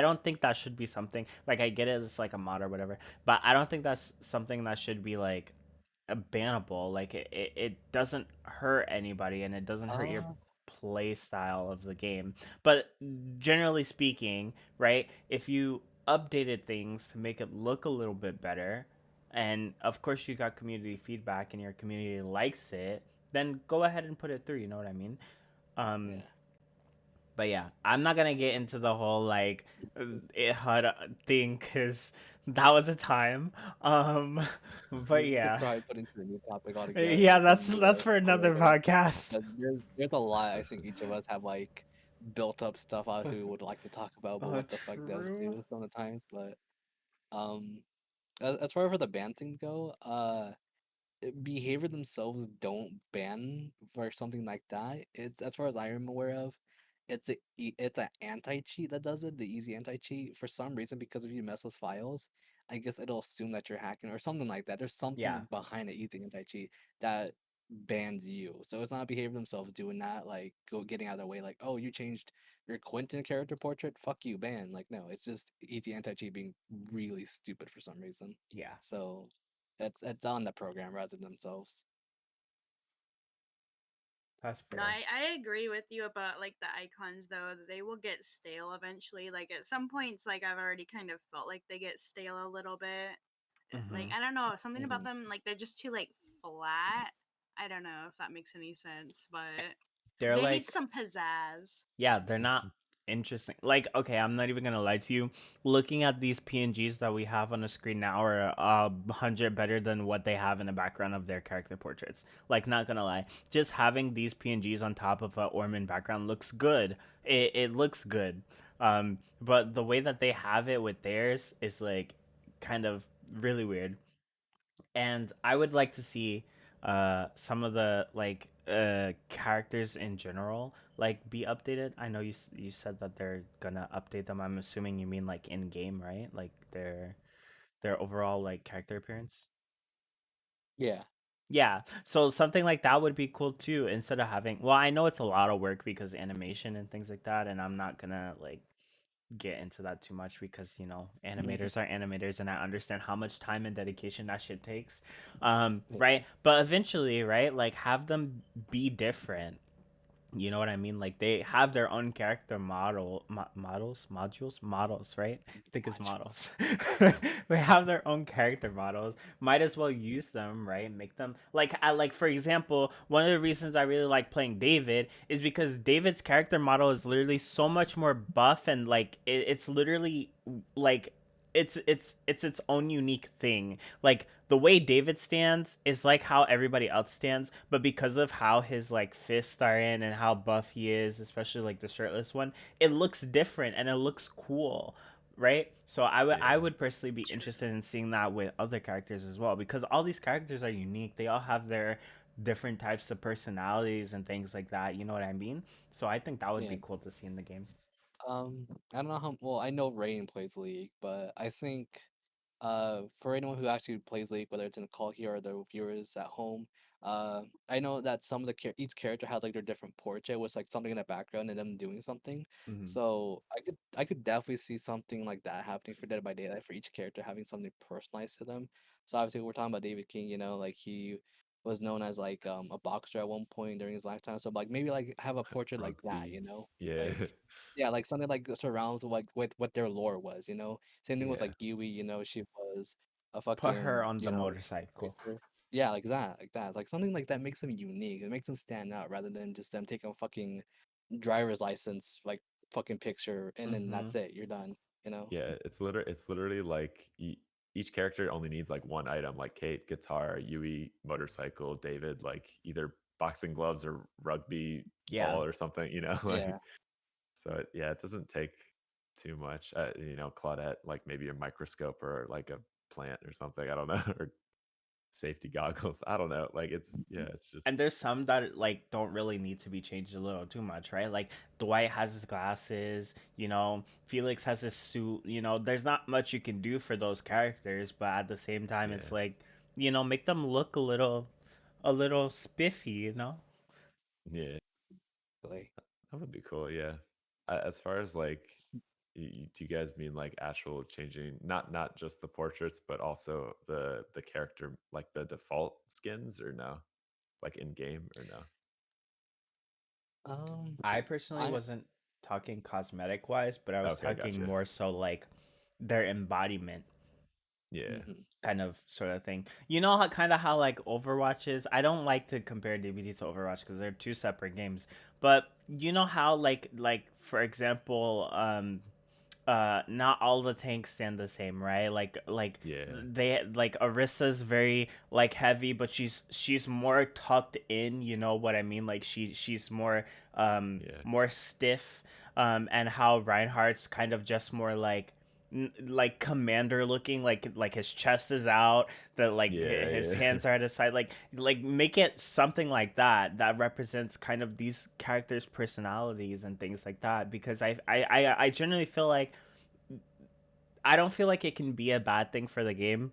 don't think that should be something like, I get it, it's like a mod or whatever, but I don't think that's something that should be like a bannable. Like it doesn't hurt anybody, and it doesn't hurt your uh play style of the game. But generally speaking, right, if you updated things to make it look a little bit better, and of course you got community feedback and your community likes it, then go ahead and put it through. You know what I mean? Um, yeah. but yeah, I'm not gonna get into the whole like it HUD thing because that was a time. Um, but We could yeah, probably put into a new topic yeah, altogether that's for another later. podcast. But there's a lot I think each of us have like built up stuff obviously we would like to talk about, but what the fuck does True. do sometimes. But um as far as the ban things go, behavior themselves don't ban for something like that. It's as far as I am aware of, it's an anti cheat that does it, the easy anti cheat for some reason because if you mess with files, I guess it'll assume that you're hacking or something like that. There's Yeah, something behind the easy anti cheat that bans you. So it's not behavior themselves doing that, like getting out of the way, like oh you changed your Quentin character portrait, fuck you, ban. Like no, it's just easy anti cheat being really stupid for some reason. yeah, So it's on the program rather than themselves. that's No, fair. I agree with you about like the icons though. They will get stale eventually. Like at some points, like I've already kind of felt like they get stale a little bit. Like Hmm. I don't know, something about Mhm. them, like they're just too like flat. I don't know if that makes any sense, but They're they need like, some pizzazz. yeah, they're not interesting. Like, okay, I'm not even gonna lie to you. Looking at these PNGs that we have on the screen now are 100 better than what they have in the background of their character portraits. Like, not gonna lie, just having these PNGs on top of a Orman background looks good. It looks good. But the way that they have it with theirs is like kind of really weird. And I would like to see some of the like characters in general like be updated? I know you said that they're gonna update them. I'm assuming you mean like in game, right? Like their overall like character appearance. Yeah, Yeah, so something like that would be cool too. Instead of having, well, I know it's a lot of work because animation and things like that, and I'm not gonna like get into that too much because animators are animators, and I understand how much time and dedication that shit takes. yeah, Right, but eventually, right, like have them be different. You know what I mean? Like they have their own character models, right? I think it's models. They have their own character models. Might as well use them, right? Make them like I like for example, one of the reasons I really like playing David is because David's character model is literally so much more buff, and like it's literally like it's its own unique thing. Like the way David stands is like how everybody else stands, but because of how his like fists are in and how buff he is, especially like the shirtless one, it looks different and it looks cool, right? So I Yeah. would personally be true. interested in seeing that with other characters as well, because all these characters are unique. They all have their different types of personalities and things like that. You know what I mean? So I think that would Yeah. be cool to see in the game. I don't know how well I know Rain plays League, but I think for anyone who actually plays League, whether it's in the call here or the viewers at home, I know that some of the each character has like their different portrait with like something in the background and them doing something. Hmm. So I could definitely see something like that happening for Dead by Daylight for each character having something personalized to them. So obviously we're talking about David King, like he was known as like a boxer at one point during his lifetime. So like maybe like have a portrait like that, Rugby. Yeah. like yeah, like something like surrounds like what their lore was. Same thing with Yeah. like Yui, she was a Put her fucking, on the motorcycle. racer. Yeah, like that. Like something like that makes them unique. It makes them stand out rather than just them taking a fucking driver's license, like fucking picture, and then Hmm. that's it. You're done. You know? Yeah, it's literally like each character only needs like one item, like Kate, guitar, Yui, motorcycle, David, like either boxing gloves or rugby Yeah. ball or something, Yeah. like so yeah, it doesn't take too much. Claudette, like maybe a microscope or like a plant or something. I don't know, or safety goggles. I don't know. Like it's just And there's some that like don't really need to be changed a little too much, right? Like Dwight has his glasses, Felix has his suit, there's not much you can do for those characters, but at the same time it's yeah, like, make them look a little spiffy, you know? yeah. Like, That would be cool. Yeah. As far as like, do you guys mean like actual changing, not just the portraits, but also the character, like the default skins, or no, like in game, or no? um, I personally I wasn't talking cosmetic wise, but I was Okay, talking gotcha. more so like their embodiment Yeah, mhm. kind of sort of thing. You know how kind of how like Overwatch is. I don't like to compare DBD to Overwatch because they're two separate games. But you know how like for example, not all the tanks stand the same, right? Like yeah, they like Arissa's very like heavy, but she's more tucked in, you know what I mean? Like she's yeah, more stiff, and how Reinhardt's kind of just more like commander looking, like his chest is out, that like yeah, his yeah, hands are at his side, like make it something like that represents kind of these characters personalities and things like that, because I generally feel like I don't feel like it can be a bad thing for the game,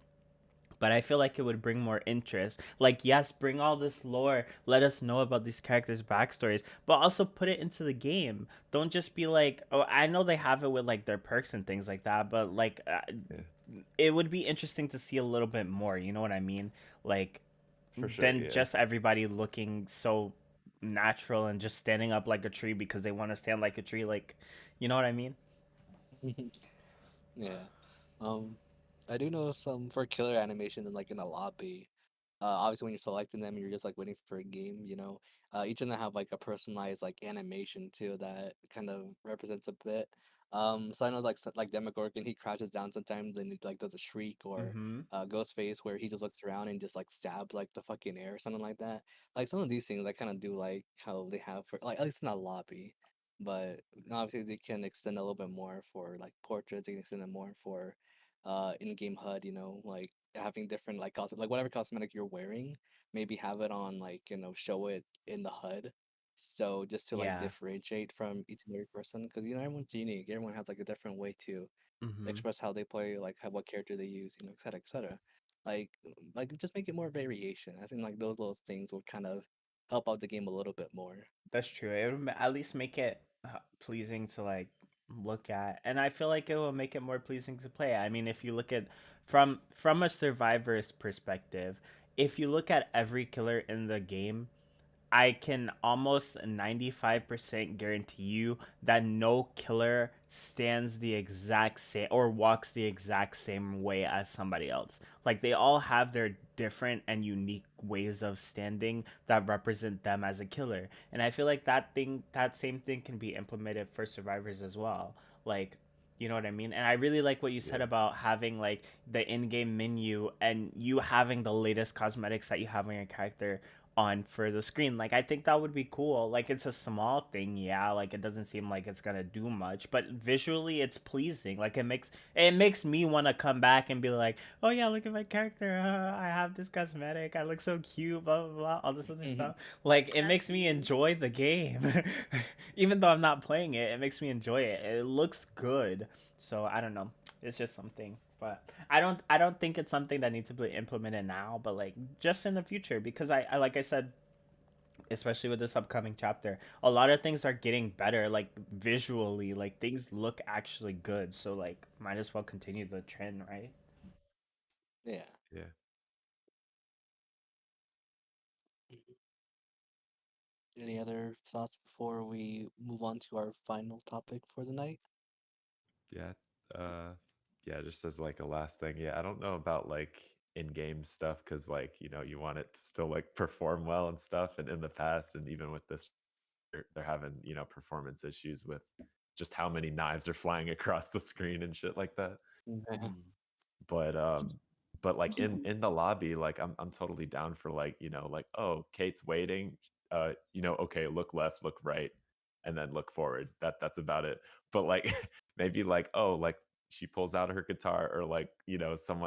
but I feel like it would bring more interest. Like, yes, bring all this lore, let us know about these characters' backstories, but also put it into the game. Don't just be like, oh, I know they have it with like their perks and things like that, but like, yeah, it would be interesting to see a little bit more. You know what I mean? Like, for sure. than Yeah, just everybody looking so natural and just standing up like a tree because they want to stand like a tree. Like, you know what I mean? Yeah. Um, I do know some for killer animations and like in a lobby. Obviously when you're selecting them, you're just like waiting for a game. Each of them have like a personalized like animation too that kind of represents a bit. So I know like like Demogorgon, he crouches down sometimes and he like does a shriek, or Mm-hmm. Ghostface where he just looks around and just like stabs like the fucking air or something like that. Like some of these things I kind of do like how they have for like at least in a lobby. But obviously they can extend a little bit more for like portraits. They can extend it more for in-game HUD, like having different like like whatever cosmetic you're wearing, maybe have it on like, show it in the HUD. So just to like Yeah. differentiate from each and every person, because everyone's unique. Everyone has like a different way to Mm-hmm. express how they play, like what character they use, et cetera, et cetera. Like just make it more variation. I think like those little things will kind of help out the game a little bit more. That's true. It would at least make it pleasing to like look at, and I feel like it will make it more pleasing to play. I mean, if you look at from a survivor's perspective, if you look at every killer in the game, I can almost 95% guarantee you that no killer stands the exact same or walks the exact same way as somebody else. Like they all have their different and unique ways of standing that represent them as a killer. And I feel like that same thing can be implemented for survivors as well. Like, you know what I mean? And I really like what you said Yeah. about having like the in-game menu and you having the latest cosmetics that you have on your character on for the screen. Like I think that would be cool. Like it's a small thing, yeah. Like it doesn't seem like it's gonna do much, but visually it's pleasing. Like it makes me want to come back and be like, oh yeah, look at my character. I have this cosmetic. I look so cute. Blah blah blah. All this other stuff. Like it That's makes me me. enjoy the game, even though I'm not playing it. It makes me enjoy it. It looks good. So I don't know. It's just something, but I don't think it's something that needs to be implemented now, but like just in the future because I like I said, especially with this upcoming chapter, a lot of things are getting better like visually, like things look actually good. So like might as well continue the trend, right? Yeah. Yeah. Any other thoughts before we move on to our final topic for the night? Yeah. Uh yeah, just as like a last thing. Yeah, I don't know about like in-game stuff cuz like, you want it to still like perform well and stuff, and in the past and even with this they're having, performance issues with just how many knives are flying across the screen and shit like that. Yeah. Mm. But like Some in the lobby, like I'm totally down for like, like, oh, Kate's waiting, okay, look left, look right, and then look forward. That's about it. But like maybe like, oh, like she pulls out her guitar, or like,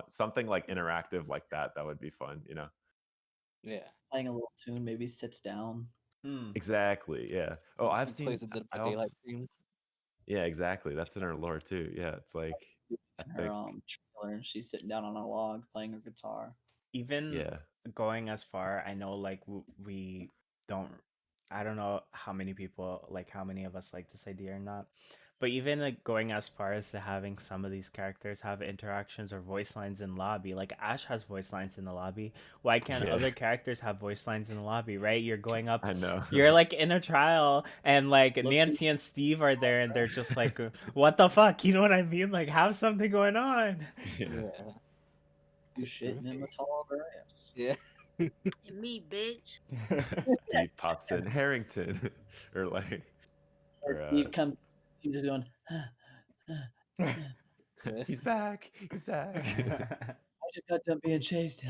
something like interactive like that. That would be fun. Yeah. playing a little tune, maybe sits down. Mm. Exactly. Yeah. Oh, I've He seen plays the Dead by I Daylight also theme. yeah, exactly. That's in her lore too. Yeah, it's like I Her think trailer, and she's sitting down on a log playing her guitar. Even yeah. going as far, I know like we don't, I don't know how many people, like how many of us like this idea or not, but even like going as far as to having some of these characters have interactions or voice lines in lobby. Like Ash has voice lines in the lobby. Why can't Yeah. other characters have voice lines in the lobby, right? You're going up, I know. you're like in a trial and like Look, Nancy and Steve are there and they're just like, what the fuck, you know what I mean? Like have something going on. Yeah. Yeah. you shitting in the tall grass. Yeah. Me, bitch. Steve pops in Harrington, or like, And or Steve comes, he's just going, Yeah. he's back, he's back. I just got done being chased.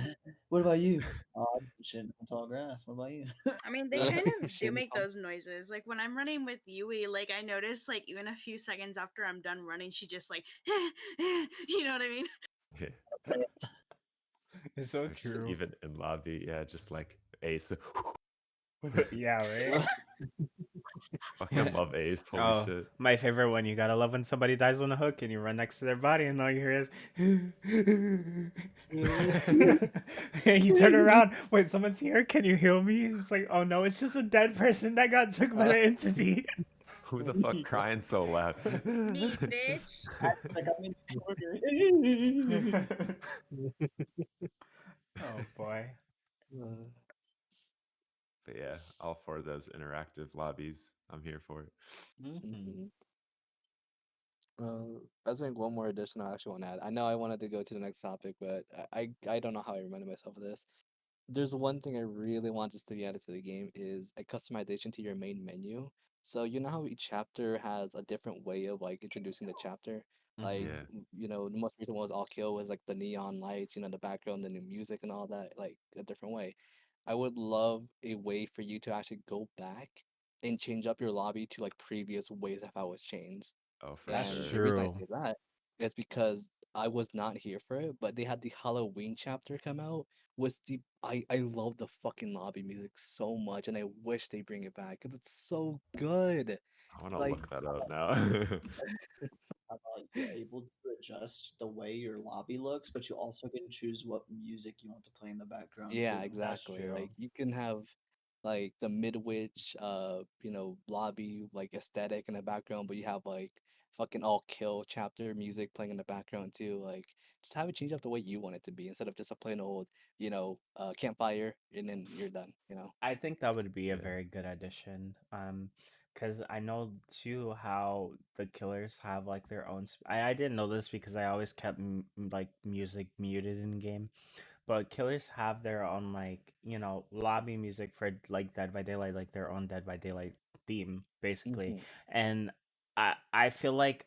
What about you? Oh, I'm shitting in the tall grass. What about you? I mean, they kind of do Shitting make those noises. Like when I'm running with Yui, like I notice, like even a few seconds after I'm done running, she just like, you know what I mean? Yeah. It's so Or just true. even in lobby, yeah, just like Ace. Yeah, right. Fucking love Ace. Holy Oh, shit. my favorite one. You gotta love when somebody dies on a hook and you run next to their body and all you hear is. And you turn around. Wait, someone's here. Can you heal me? It's like, oh no, it's just a dead person that got took by the entity. Who the fuck Yeah. crying so loud? Me, bitch. Like I'm in the corner. Oh boy. But yeah, all for those interactive lobbies. I'm here for it. Mhm. Mhm. I think one more addition I actually want to add. I know I wanted to go to the next topic, but I don't know how I reminded myself of this. There's one thing I really want this to be added to the game is a customization to your main menu. So you know how each chapter has a different way of like introducing the chapter. Like Mhm. Yeah. the most recent one was All Kill was like the neon lights, the background, the new music and all that, like a different way. I would love a way for you to actually go back and change up your lobby to like previous ways of how it's changed. Oh, for That's And sure. the reason I true. say that is because I was not here for it, but they had the Halloween chapter come out. Was the I love the fucking lobby music so much, and I wish they bring it back because it's so good. I want to Like, look that up now. About you're able to adjust the way your lobby looks, but you also can choose what music you want to play in the background yeah, too. That's exactly. true. Like you can have like the midwich lobby like aesthetic in the background, but you have like fucking all kill chapter music playing in the background too. Like just have it change up the way you want it to be instead of just a plain old, campfire and then you're done. I think that would be a Yeah. very good addition. Because I know too how the killers have like their own. I didn't know this because I always kept like music muted in game, but killers have their own like lobby music for like Dead by Daylight, like their own Dead by Daylight theme basically, Hmm. and I feel like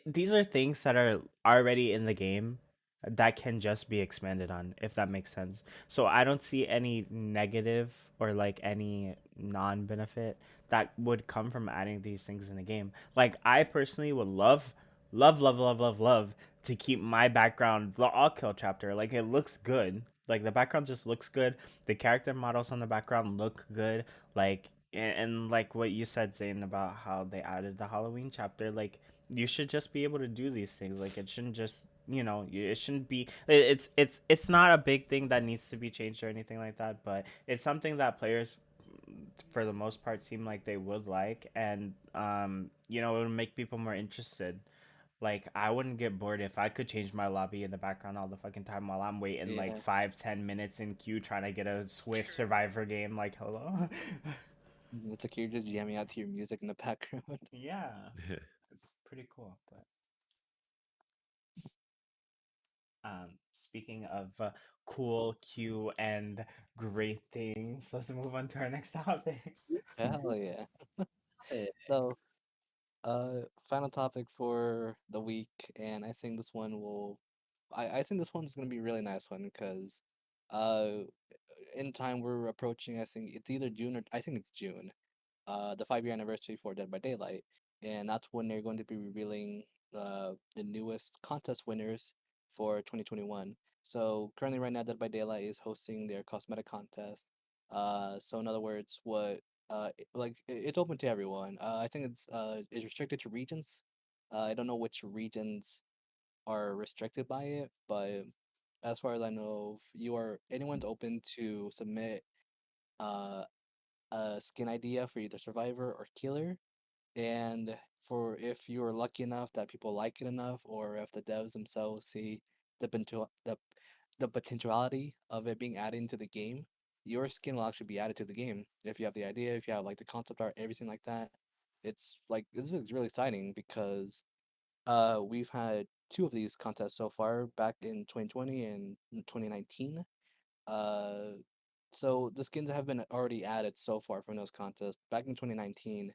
these are things that are already in the game that can just be expanded on if that makes sense. So I don't see any negative or like any non-benefit that would come from adding these things in the game. Like I personally would love to keep my background the all kill chapter. Like it looks good. Like the background just looks good. The character models on the background look good. Like and like what you said, Zane, about how they added the Halloween chapter, like you should just be able to do these things. Like it shouldn't just it shouldn't be it's not a big thing that needs to be changed or anything like that, but it's something that players for the most part seem like they would like, and it would make people more interested. Like I wouldn't get bored if I could change my lobby in the background all the fucking time while I'm waiting like Yeah. 5-10 minutes in queue trying to get a Swift Survivor game. Like hello. It's like you're just jamming out to your music in the background. Yeah, it's pretty cool. But speaking of cool, cute, and great things, let's move on to our next topic. Hell yeah. Eh, So, final topic for the week, and I think this one will, I think this one's gonna be a really nice one because, uh, in time we're approaching. I think it's either June or I think it's June. The 5-year anniversary for Dead by Daylight, and that's when they're going to be revealing the newest contest winners for 2021. So currently, right now, Dead by Daylight is hosting their cosmetic contest. So in other words, it's open to everyone. I think it's restricted to regions. I don't know which regions are restricted by it, but as far as I know, anyone's open to submit uh, a skin idea for either survivor or killer. And for if you are lucky enough that people like it enough, or if the devs themselves see the potential the potentiality of it being added into the game, your skin will actually be added to the game. If you have the idea, if you have like the concept art, everything like that, it's like this is really exciting because we've had two of these contests so far back in 2020 and 2019. Uh, so the skins have been already added so far from those contests. Back in 2019,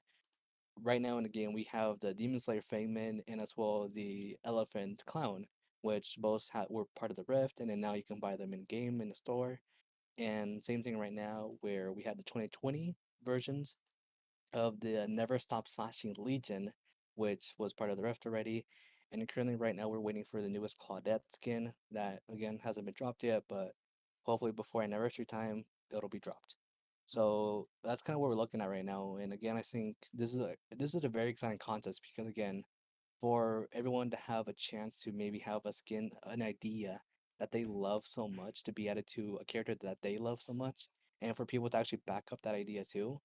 right now in the game we have the Demon Slayer Fangman and as well the Elephant Clown, which were part of the Rift, and then now you can buy them in game in the store. And same thing right now where we had the 2020 versions of the Never Stop Slashing Legion, which was part of the Rift already. And currently, right now, we're waiting for the newest Claudette skin that, again, hasn't been dropped yet, but hopefully before anniversary time, it'll be dropped. So that's kind of what we're looking at right now. And again, I think this is a very exciting contest because again, for everyone to have a chance to maybe have an idea that they love so much to be added to a character that they love so much, and for people to actually back up that idea too,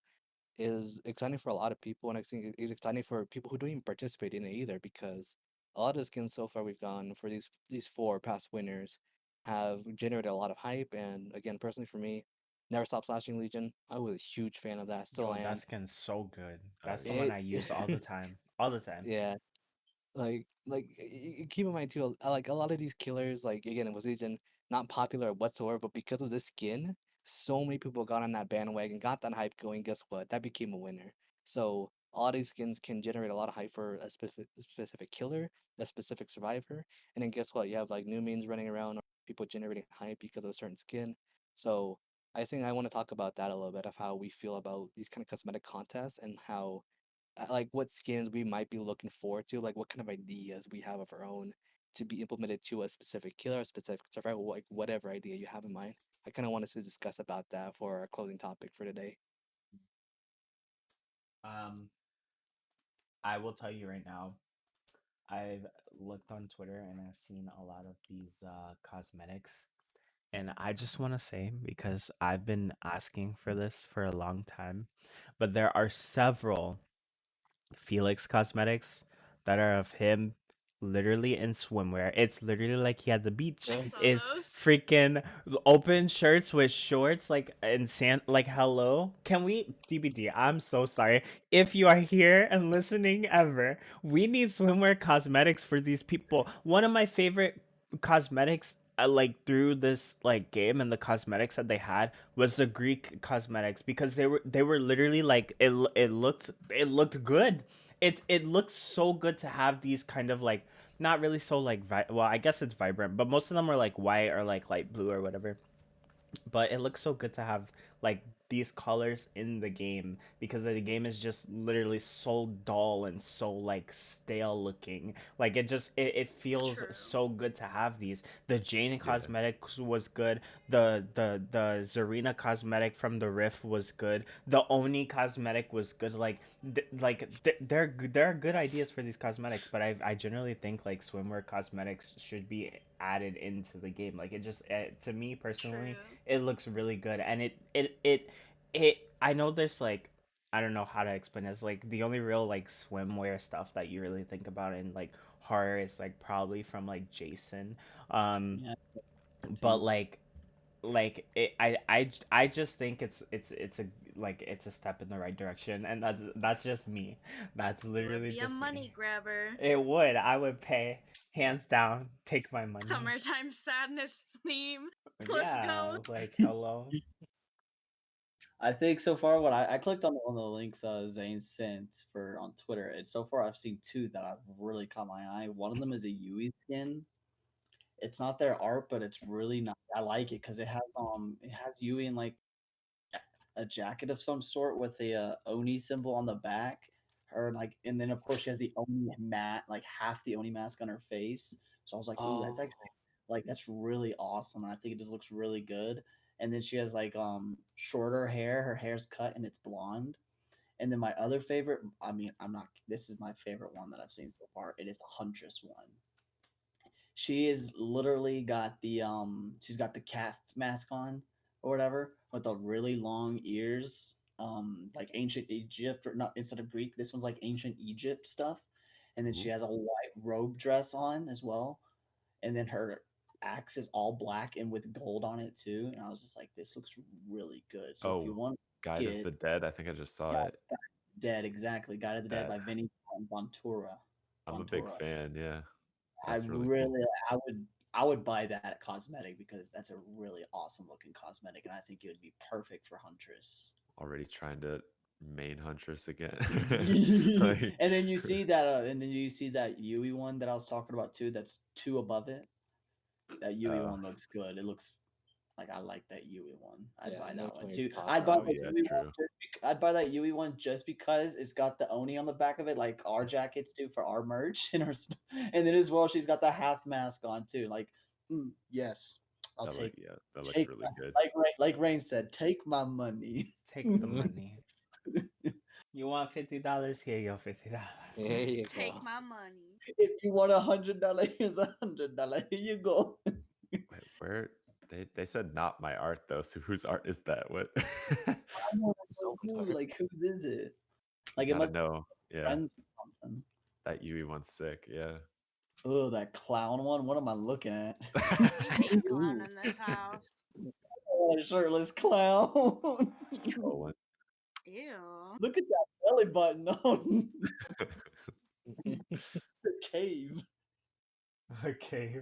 is exciting for a lot of people, and I think it's exciting for people who don't even participate in it either, because a lot of the skins so far we've gone for these four past winners have generated a lot of hype. And again, personally for me, Never Stop Slashing Legion, I was a huge fan of that, still Yo, that am. skin's so good. Oh That's the yeah. one It, I use all the time. All the time. yeah, keep in mind too, like a lot of these killers, like again, it was Legion, not popular whatsoever, but because of this skin, so many people got on that bandwagon, got that hype going. Guess what? That became a winner. So all these skins can generate a lot of hype for a specific killer, a specific survivor, and then guess what? You have like new memes running around, or people generating hype because of a certain skin. So I think I want to talk about that a little bit of how we feel about these kind of cosmetic contests and how like what skins we might be looking forward to, like what kind of ideas we have of our own to be implemented to a specific killer, a specific survival, like whatever idea you have in mind. I kind of wanted to discuss about that for our closing topic for today. Um, I will tell you right now, I've looked on Twitter and I've seen a lot of these cosmetics. And I just want to say, because I've been asking for this for a long time, but there are several Felix cosmetics that are of him literally in swimwear. It's literally like he had the beach. I Yeah. saw It's those. freaking open shirts with shorts like in sand like hello. Can we DBD? I'm so sorry. If you are here and listening ever, we need swimwear cosmetics for these people. One of my favorite cosmetics like through this like game and the cosmetics that they had was the Greek cosmetics because they were literally like it looked good. It looks so good to have these kind of like not really so like well, I guess it's vibrant, but most of them are like white or like light blue or whatever, but it looks so good to have like these colors in the game because the game is just literally so dull and so like stale looking. Like it feels True. so good to have these. The Jane Yeah. cosmetics was good. The Zarina cosmetic from the Rift was good. The Oni cosmetic was good. There are good ideas for these cosmetics, but I generally think like swimwear cosmetics should be added into the game. Like to me personally, True. it looks really good, and it I know there's like I don't know how to explain this. Like the only real like swimwear stuff that you really think about in like horror is like probably from like Jason. Um Yeah. but I just think it's a like it's a step in the right direction, and that's just me. That's It would literally be a just money me. grabber. It would. I would pay hands down, take my money. Summertime sadness theme. Let's Yeah, go. like hello. I think so far what I clicked on one of the links Zane sent for on Twitter, and so far I've seen two that have really caught my eye. One of them is a Yui skin. It's not their art, but it's really not. I like it because it has Yui in like a jacket of some sort with a Oni symbol on the back. Her like, and then of course she has the Oni mat, like half the Oni mask on her face. So I was like, ooh, that's Oh, actually like that's really awesome, and I think it just looks really good. And then she has like shorter hair. Her hair's cut and it's blonde. And then my other favorite, I mean, I'm not. This is my favorite one that I've seen so far. It is a Huntress one. She is literally got she's got the cat mask on or whatever with the really long ears, like ancient Egypt or not instead of Greek. This one's like ancient Egypt stuff, and then she Ooh. has a white robe dress on as well, and then her axe is all black and with gold on it too. And I was just like, this looks really good. So if you Oh, want to see Guide of it, the Dead. I think I just saw yeah, it. Dead exactly. Guide of the Dead That by Vinny Bontura. I'm a big Bontura. fan. Yeah, I that's really cool. really, I would buy that cosmetic because that's a really awesome looking cosmetic, and I think it would be perfect for Huntress. Already trying to main Huntress again. Like, And then you see that Yui one that I was talking about too. That's two above it. That Yui oh, one looks good. It looks like I like that Yui one. I'd yeah, buy no that one 20 too. pops I'd buy out. oh that yeah, Yui one true. I'd buy that Yui one just because it's got the Oni on the back of it, like our jackets do for our merch and and then as well she's got the half mask on too. Like, yes, I'll That look, take yeah, that looks take really my, good. like Rain said, take my money. Take the money. You want $50? Here you go, $50. There you Take go. my money. If you want $100, here's $100. Here you go. Wait, where they said not my art though. So whose art is that? What? I don't know Someone's who, heart. like whose is it? You Like it gotta must be know. Yeah, friends or something. that Yui one's sick. Yeah. Oh, that clown one. What am I looking at? We hate clown Ooh. in this house. Oh, that shirtless clown. Just trolling. Ew. Look at that belly button on the cave. Okay.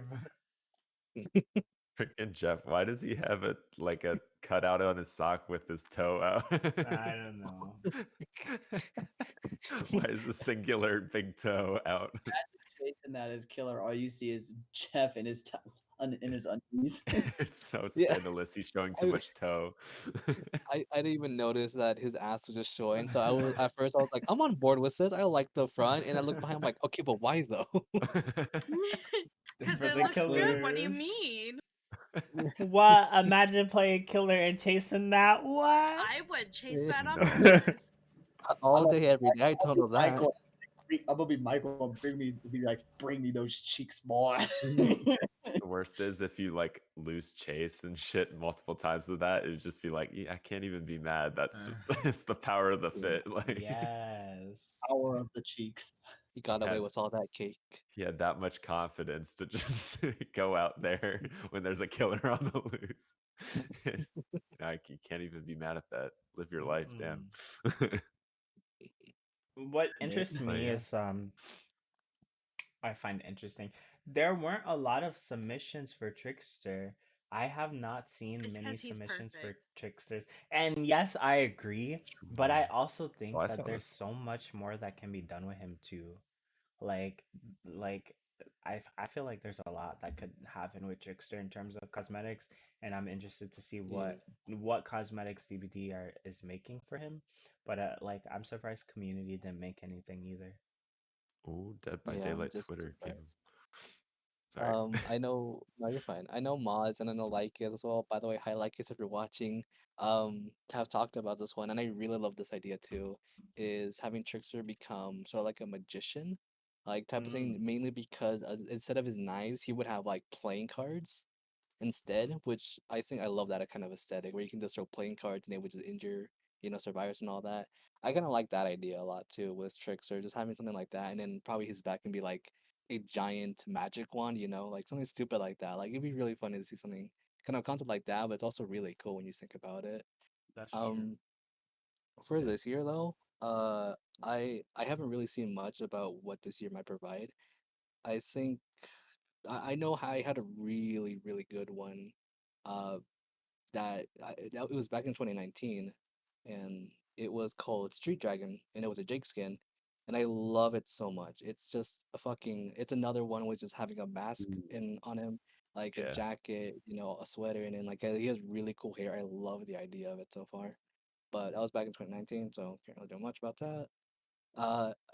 Freaking Jeff, why does he have a like a cutout on his sock with his toe out? I don't know. Why is the singular big toe out? Chasing that is killer. All you see is Jeff and his in his undies. It's so Yeah, scandalous. He's showing too I much toe. I didn't even notice that his ass was just showing. So I was at first I was like, I'm on board with this. I like the front, and I looked behind. I'm like, okay, but why though? Because For it the looks good. What do you killers. mean? What? Imagine playing killer and chasing that. What? I would chase Yeah. that on purpose. All I'm day, every day. I I'll told be her that. Michael. I'm gonna be Michael and bring me those cheeks, boy. The worst is if you like lose chase and shit multiple times with that, it'd just be like, yeah, I can't even be mad. That's just it's the power of the Yeah. fit. Like Yes. Power of the cheeks. He got he away had with all that cake. he had that much confidence to just go out there when there's a killer on the loose. You can't even be mad at that. Live your life, damn. What Yeah. interests But me yeah, is I find interesting. There weren't a lot of submissions for Trickster. I have not seen It's many because he's submissions for perfect. Tricksters. And yes, I agree, but I also oh, think I that saw there's this. so much more that can be done with him too. Like like I feel like there's a lot that could happen with Trickster in terms of cosmetics, and I'm interested to see Yeah. what cosmetics CBD is making for him. But like I'm surprised community didn't make anything either. Oh, Dead by Yeah, I'm Daylight just Twitter came. surprised. Sorry. I know. No, you're fine. I know Moz and I know Lycus as well. By the way, hi Lycus if you're watching. Have talked about this one, and I really love this idea too. Is having Trickster become sort of like a magician, like type of thing. Mm. Mainly because instead of his knives, he would have like playing cards instead, which I think I love that kind of aesthetic where you can just throw playing cards and they would just injure, survivors and all that. I kind of like that idea a lot too with Trickster, just having something like that, and then probably his back can be like a giant magic wand, like something stupid like that. Like it'd be really funny to see something kind of concept like that, but it's also really cool when you think about it. That's true. Um, for Yeah. this year though, I haven't really seen much about what this year might provide. I think I know I had a really really good one. Uh, that it was back in 2019, and it was called Street Dragon, and it was a Jake skin, and I love it so much. It's just it's another one with just having a mask Ooh. in on him, like a Yeah. jacket, a sweater, and then like he has really cool hair. I love the idea of it so far. But that was back in 2019, so can't really do much about that.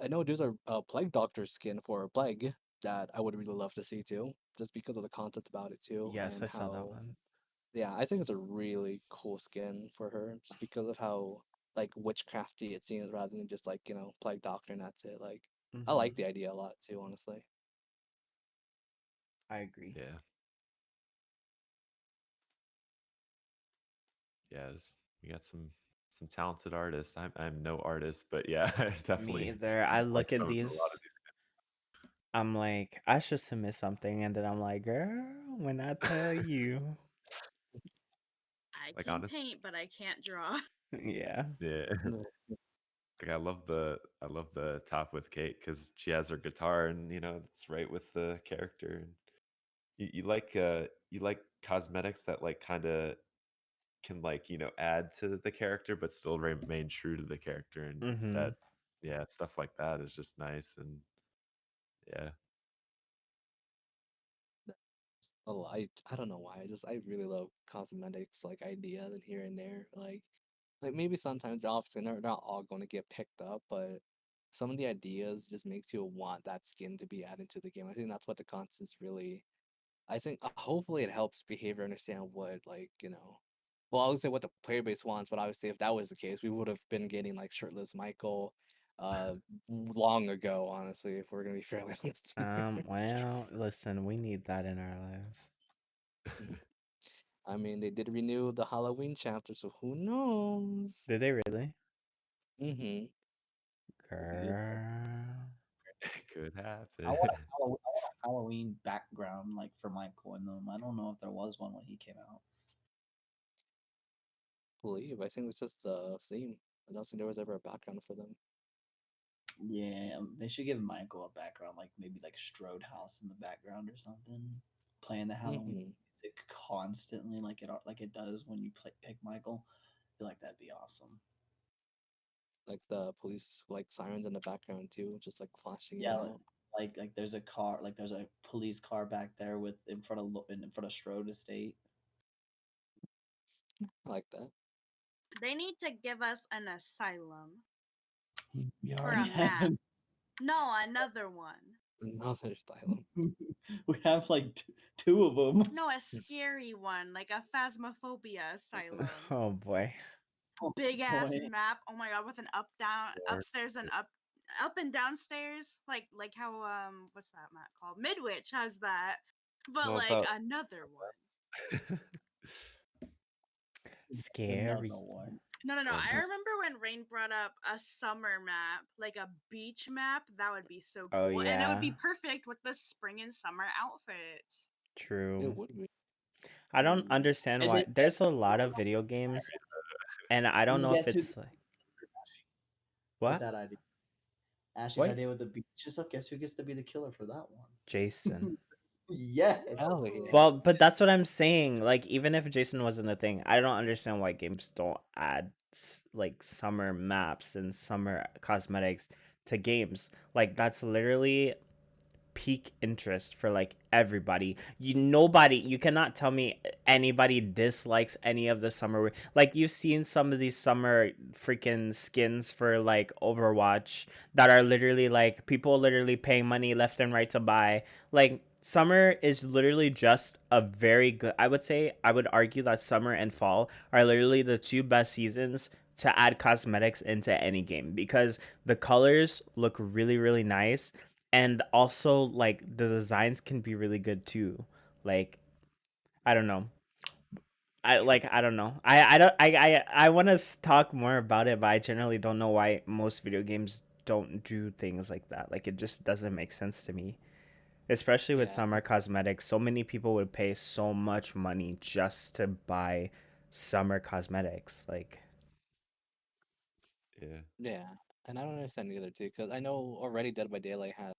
I know there's a Plague Doctor skin for a Plague that I would really love to see too, just because of the concept about it too, Yes, and I saw that how one. yeah, I think it's a really cool skin for her just because of how like witchcrafty it seems rather than just like, plague doctor and that's it. Like I Mm-hmm. like the idea a lot too, honestly. I agree. Yeah. Yes. We got some talented artists. I'm no artist, but yeah, I Me definitely either. I like look at a lot of these, I'm like, I should submit something, and then I'm like, girl, when I tell you, I like can honest. paint, but I can't draw. yeah. Yeah. No. Like I love the top with Kate because she has her guitar and it's right with the character. And you like cosmetics that like kind of can like add to the character but still remain true to the character, and Mm-hmm. that yeah, stuff like that is just nice. And yeah. Oh, I don't know why. I really love cosmetics like ideas and here and there. Like maybe sometimes obviously they're not all going to get picked up, but some of the ideas just makes you want that skin to be added to the game. I think that's what the constants really I think hopefully it helps behavior understand what well I would say what the player base wants, but obviously if that was the case, we would have been getting like shirtless Michael long ago, honestly, if we're gonna be fairly honest here. Well, listen, we need that in our lives. I mean they did renew the Halloween chapter, so who knows? Did they really? Mm-hmm. Girl. Could I happen. want I want a Halloween background like for Michael in them. I don't know if there was one when he came out. Believe I think it's just the theme. I don't think there was ever a background for them. Yeah, they should give Michael a background, like maybe like Strode House in the background or something, playing the Halloween Mm-hmm. music constantly, like it does when you pick Michael. I feel like that'd be awesome. Like the police like sirens in the background too, just like flashing in Yeah, and out. like there's a car, like there's a police car back there with in front of Strode Estate. I like that. They need to give us an asylum We for already a map. have. No, another one. Another asylum. We have like two of them. No, a scary one, like a phasmophobia asylum. Oh boy. Big ass Boy. map. Oh my god, with an up down Or- upstairs and up and downstairs, like how what's that map called? Midwich has that, but What like about another one. Scary. Another one. No. Oh, I no. remember when Rain brought up a summer map, like a beach map. That would be so Oh, cool, and it would be yeah. perfect with the spring and summer outfits. It True. would be. I don't understand And why. then There's a lot of video games, and I don't know if guess who it's like with what? that idea? Ashley's What? idea with the beach and stuff. Guess who gets to be the killer for that one? Jason. Yes. Hell yeah. Well, but that's what I'm saying. Like, even if Jason wasn't a thing, I don't understand why games don't add like summer maps and summer cosmetics to games. Like, that's literally peak interest for like everybody. You cannot tell me anybody dislikes any of the summer. Like, you've seen some of these summer freaking skins for like Overwatch that are literally like people literally paying money left and right to buy. Like, summer is literally just a very good, I would argue that summer and fall are literally the two best seasons to add cosmetics into any game because the colors look really really nice, and also like the designs can be really good too. Like, I don't know. I don't know. I want to talk more about it, but I generally don't know why most video games don't do things like that. Like, it just doesn't make sense to me. Especially with Yeah. summer cosmetics, so many people would pay so much money just to buy summer cosmetics. Like, Yeah. Yeah. And I don't understand either too, because I know already Dead by Daylight has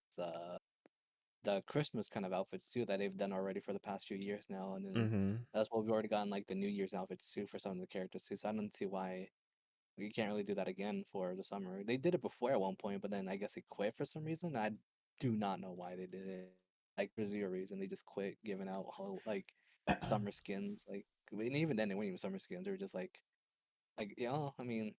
the Christmas kind of outfits too that they've done already for the past few years now, and then mm-hmm. that's what we've already gotten like the New Year's outfits too for some of the characters too. So I don't see why you can't really do that again for the summer. They did it before at one point, but then I guess they quit for some reason. I do not know why they did it. Like for zero reason, they just quit giving out whole like summer skins. Like and even then, they weren't even summer skins. They were just like I mean,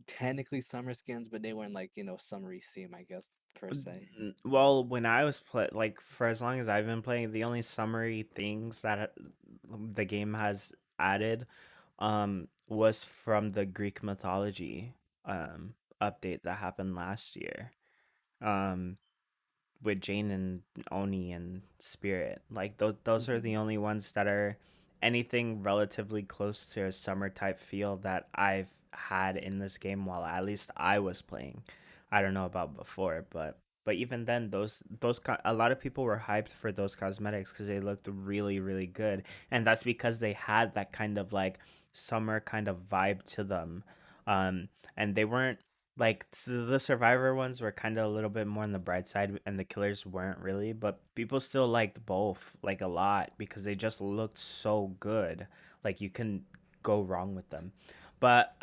technically summer skins, but they weren't like summery theme, I guess per se. Well, when I was like for as long as I've been playing, the only summary things that the game has added was from the Greek mythology update that happened last year. Um with Jane and Oni and Spirit. Like those are Mhm. the only ones that are anything relatively close to a summer type feel that I've had in this game while at least I was playing. I don't know about before, but even then a lot of people were hyped for those cosmetics cuz they looked really really good, and that's because they had that kind of like summer kind of vibe to them. And they weren't like, so the survivor ones were kind of a little bit more on the bright side and the killers weren't really, but people still liked both like a lot because they just looked so good. Like, you can go wrong with them. But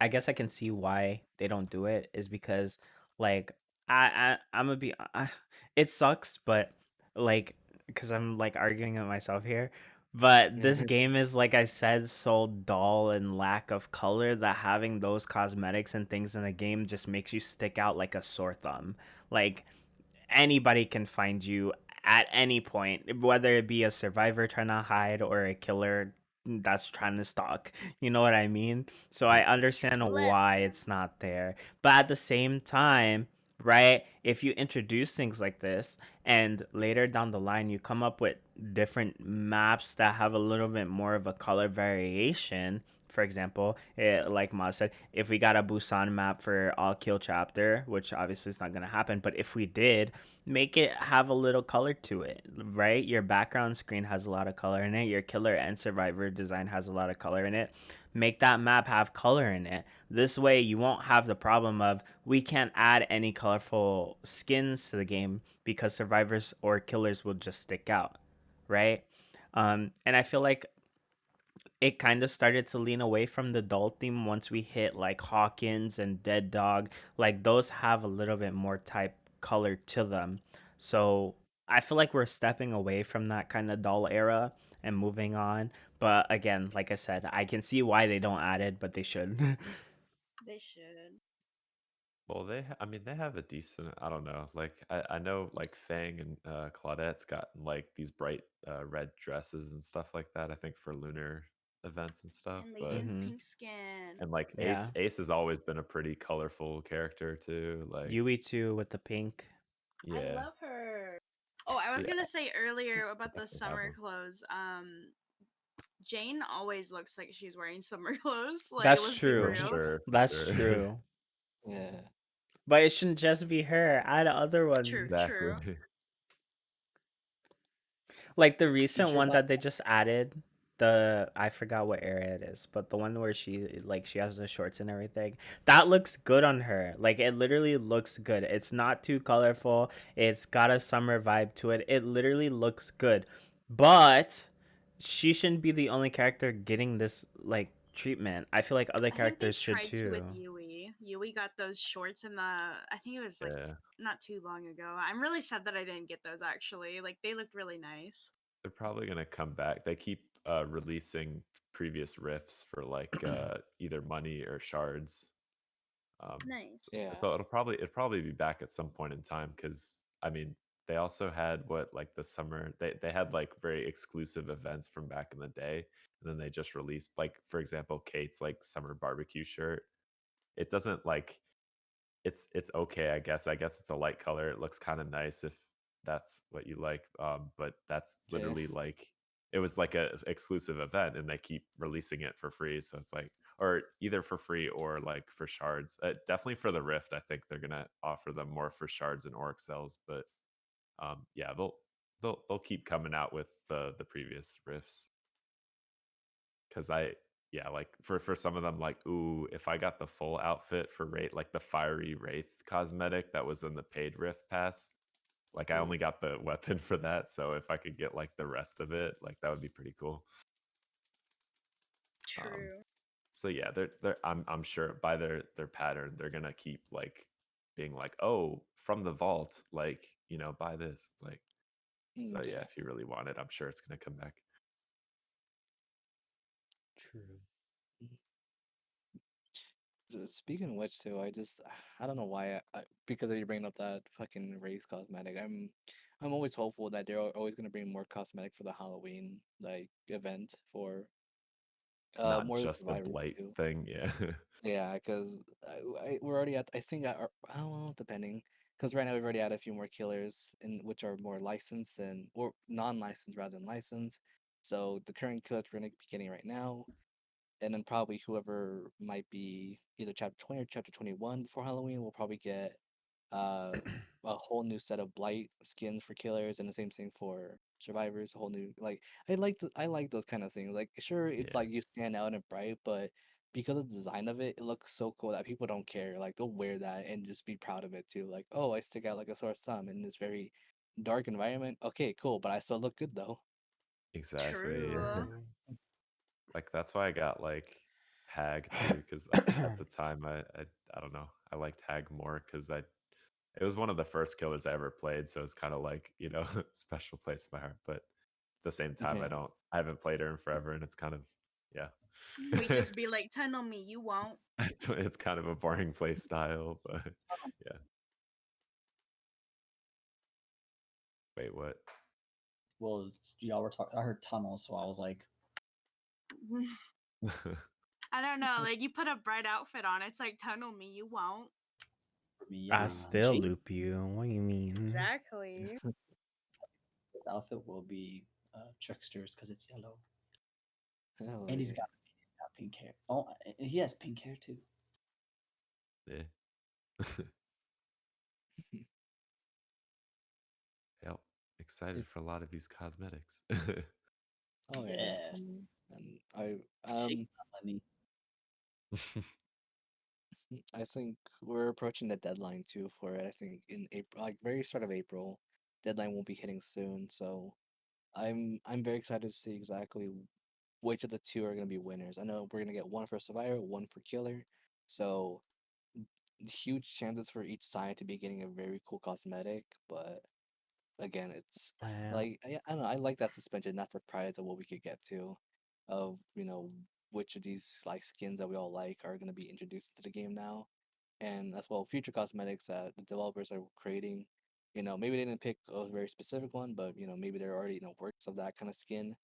I guess I can see why they don't do it is because like I'm gonna be it sucks, but like because I'm like arguing with myself here. But this game is, like I said, so dull and lack of color that having those cosmetics and things in the game just makes you stick out like a sore thumb. Like, anybody can find you at any point, whether it be a survivor trying to hide or a killer that's trying to stalk. You know what I mean? So I understand Flip. why it's not there. But at the same time, right, if you introduce things like this and later down the line you come up with different maps that have a little bit more of a color variation, for example, like Ma said, if we got a Busan map for all kill chapter, which obviously is not going to happen, but if we did, make it have a little color to it, right? Your background screen has a lot of color in it. Your killer and survivor design has a lot of color in it. Make that map have color in it. This way, you won't have the problem of we can't add any colorful skins to the game because survivors or killers will just stick out, right? And I feel like it kind of started to lean away from the dull theme once we hit like Hawkins and Dead Dog. Like, those have a little bit more type color to them. So I feel like we're stepping away from that kind of doll era and moving on. But again, like I said, I can see why they don't add it, but they should. They should. Well, I mean, they have a decent. I don't know. Like, I know like Fang and Claudette's got like these bright red dresses and stuff like that. I think for lunar events and stuff. And But Leighton's Hmm. pink skin. and like Yeah. Ace has always been a pretty colorful character too. Like, Yui too with the pink. I yeah. love her. Oh, I So was yeah, gonna say earlier they about the definitely have summer them. clothes. Jane always looks like she's wearing summer clothes. Like, That's let's be For true. real. sure, for That's sure. true. Yeah. But it shouldn't just be her. Add other True, ones. Exactly. true. Like the You recent sure one about that they just added, the I forgot what area it is, but the one where she has the shorts and everything. That looks good on her. Like it literally looks good. It's not too colorful. It's got a summer vibe to it. It literally looks good. But she shouldn't be the only character getting this like treatment. I feel like other I think they characters should tried to with too. Yui. Yui got those shorts in the. I think it was like Yeah, not too long ago. I'm really sad that I didn't get those actually. Like, they looked really nice. they're probably gonna come back. They keep releasing previous riffs for like either money or shards. Nice. Yeah. So it'll probably be back at some point in time because I mean they also had what like the summer they had like very exclusive events from back in the day, and then they just released like for example Kate's like summer barbecue shirt. It doesn't like it's okay, I guess. I guess it's a light color. It looks kind of nice if that's what you like. But that's Yeah. literally like it was like a exclusive event, and they keep releasing it for free. So it's like, or either for free or like for shards. Definitely for the Rift, I think they're gonna offer them more for shards and orc cells. But yeah, they'll keep coming out with the previous rifts because yeah, like for some of them, like ooh, if I got the full outfit for Wraith, like the fiery Wraith cosmetic that was in the paid Rift pass, like I Ooh. only got the weapon for that, so if I could get like the rest of it, like that would be pretty cool. Um, True. so yeah, I'm sure by their pattern, they're gonna keep like being like, oh, from the vault, like buy this. It's like so yeah, Yeah. if you really want it, I'm sure it's gonna come back. True. Speaking of which, too, I don't know why because you bringing up that fucking race cosmetic. I'm always hopeful that they're always gonna bring more cosmetic for the Halloween like event for Not more of the just a survivors blight too. thing, yeah. Yeah, because we're already at. I think I don't know, depending. Because right now we've already had a few more killers, in which are more licensed and or non-licensed rather than licensed. So the current killers we're gonna be getting right now, and then probably whoever might be either chapter 20 or chapter 21 before Halloween will probably get uh a whole new set of blight skins for killers, and the same thing for survivors. A whole new like I like those kind of things. Like sure, it's Yeah, like you stand out and bright, but because of the design of it, it looks so cool that people don't care. Like they'll wear that and just be proud of it too. Like, oh, I stick out like a sore thumb in this very dark environment. Okay, cool, but I still look good though. exactly. True. True. Like that's why I got like Hag too, because at the time I don't know, I liked Hag more because I it was one of the first killers I ever played, so it's kind of like special place in my heart. But at the same time, Yeah. I haven't played her in forever, and it's kind of yeah, We just be like, tunnel me, you won't. it's kind of a boring play style. But yeah, wait, what? well, y'all were talking. I heard tunnel, so I was like, I don't know. Like, you put a bright outfit on, it's like, tunnel me, you won't. for me, I still Chase, loop you. What do you mean? Exactly. his outfit will be tricksters because it's yellow, Hell and yeah. he's got pink hair. Oh, and he has pink hair too. Yeah. Yep. Excited It, for a lot of these cosmetics. oh yeah. Yes, And I take my money. I think we're approaching the deadline too for it. I think in April, like very start of April, deadline will be hitting soon. So I'm very excited to see exactly which of the two are going to be winners. I know we're going to get one for survivor, one for killer. So huge chances for each side to be getting a very cool cosmetic, but again, it's Yeah. like I don't know. I like that suspension, that surprise of what we could get to, of which of these like skins that we all like are going to be introduced to the game now, and as well future cosmetics that the developers are creating. Maybe they didn't pick a very specific one, but maybe there are already works of that kind of skin.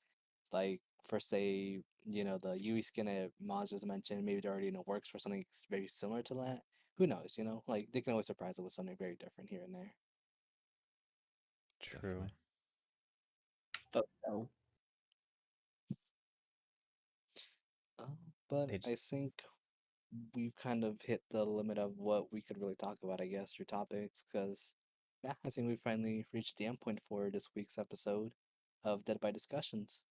Like for say the Yui skin that Maz just mentioned, maybe there already works for something very similar to that. Who knows? Like they can always surprise us with something very different here and there. True. Definitely. Photo. But They I just think we've kind of hit the limit of what we could really talk about, I guess, through topics, because, yeah, I think we finally reached the end point for this week's episode of Dead by Discussions.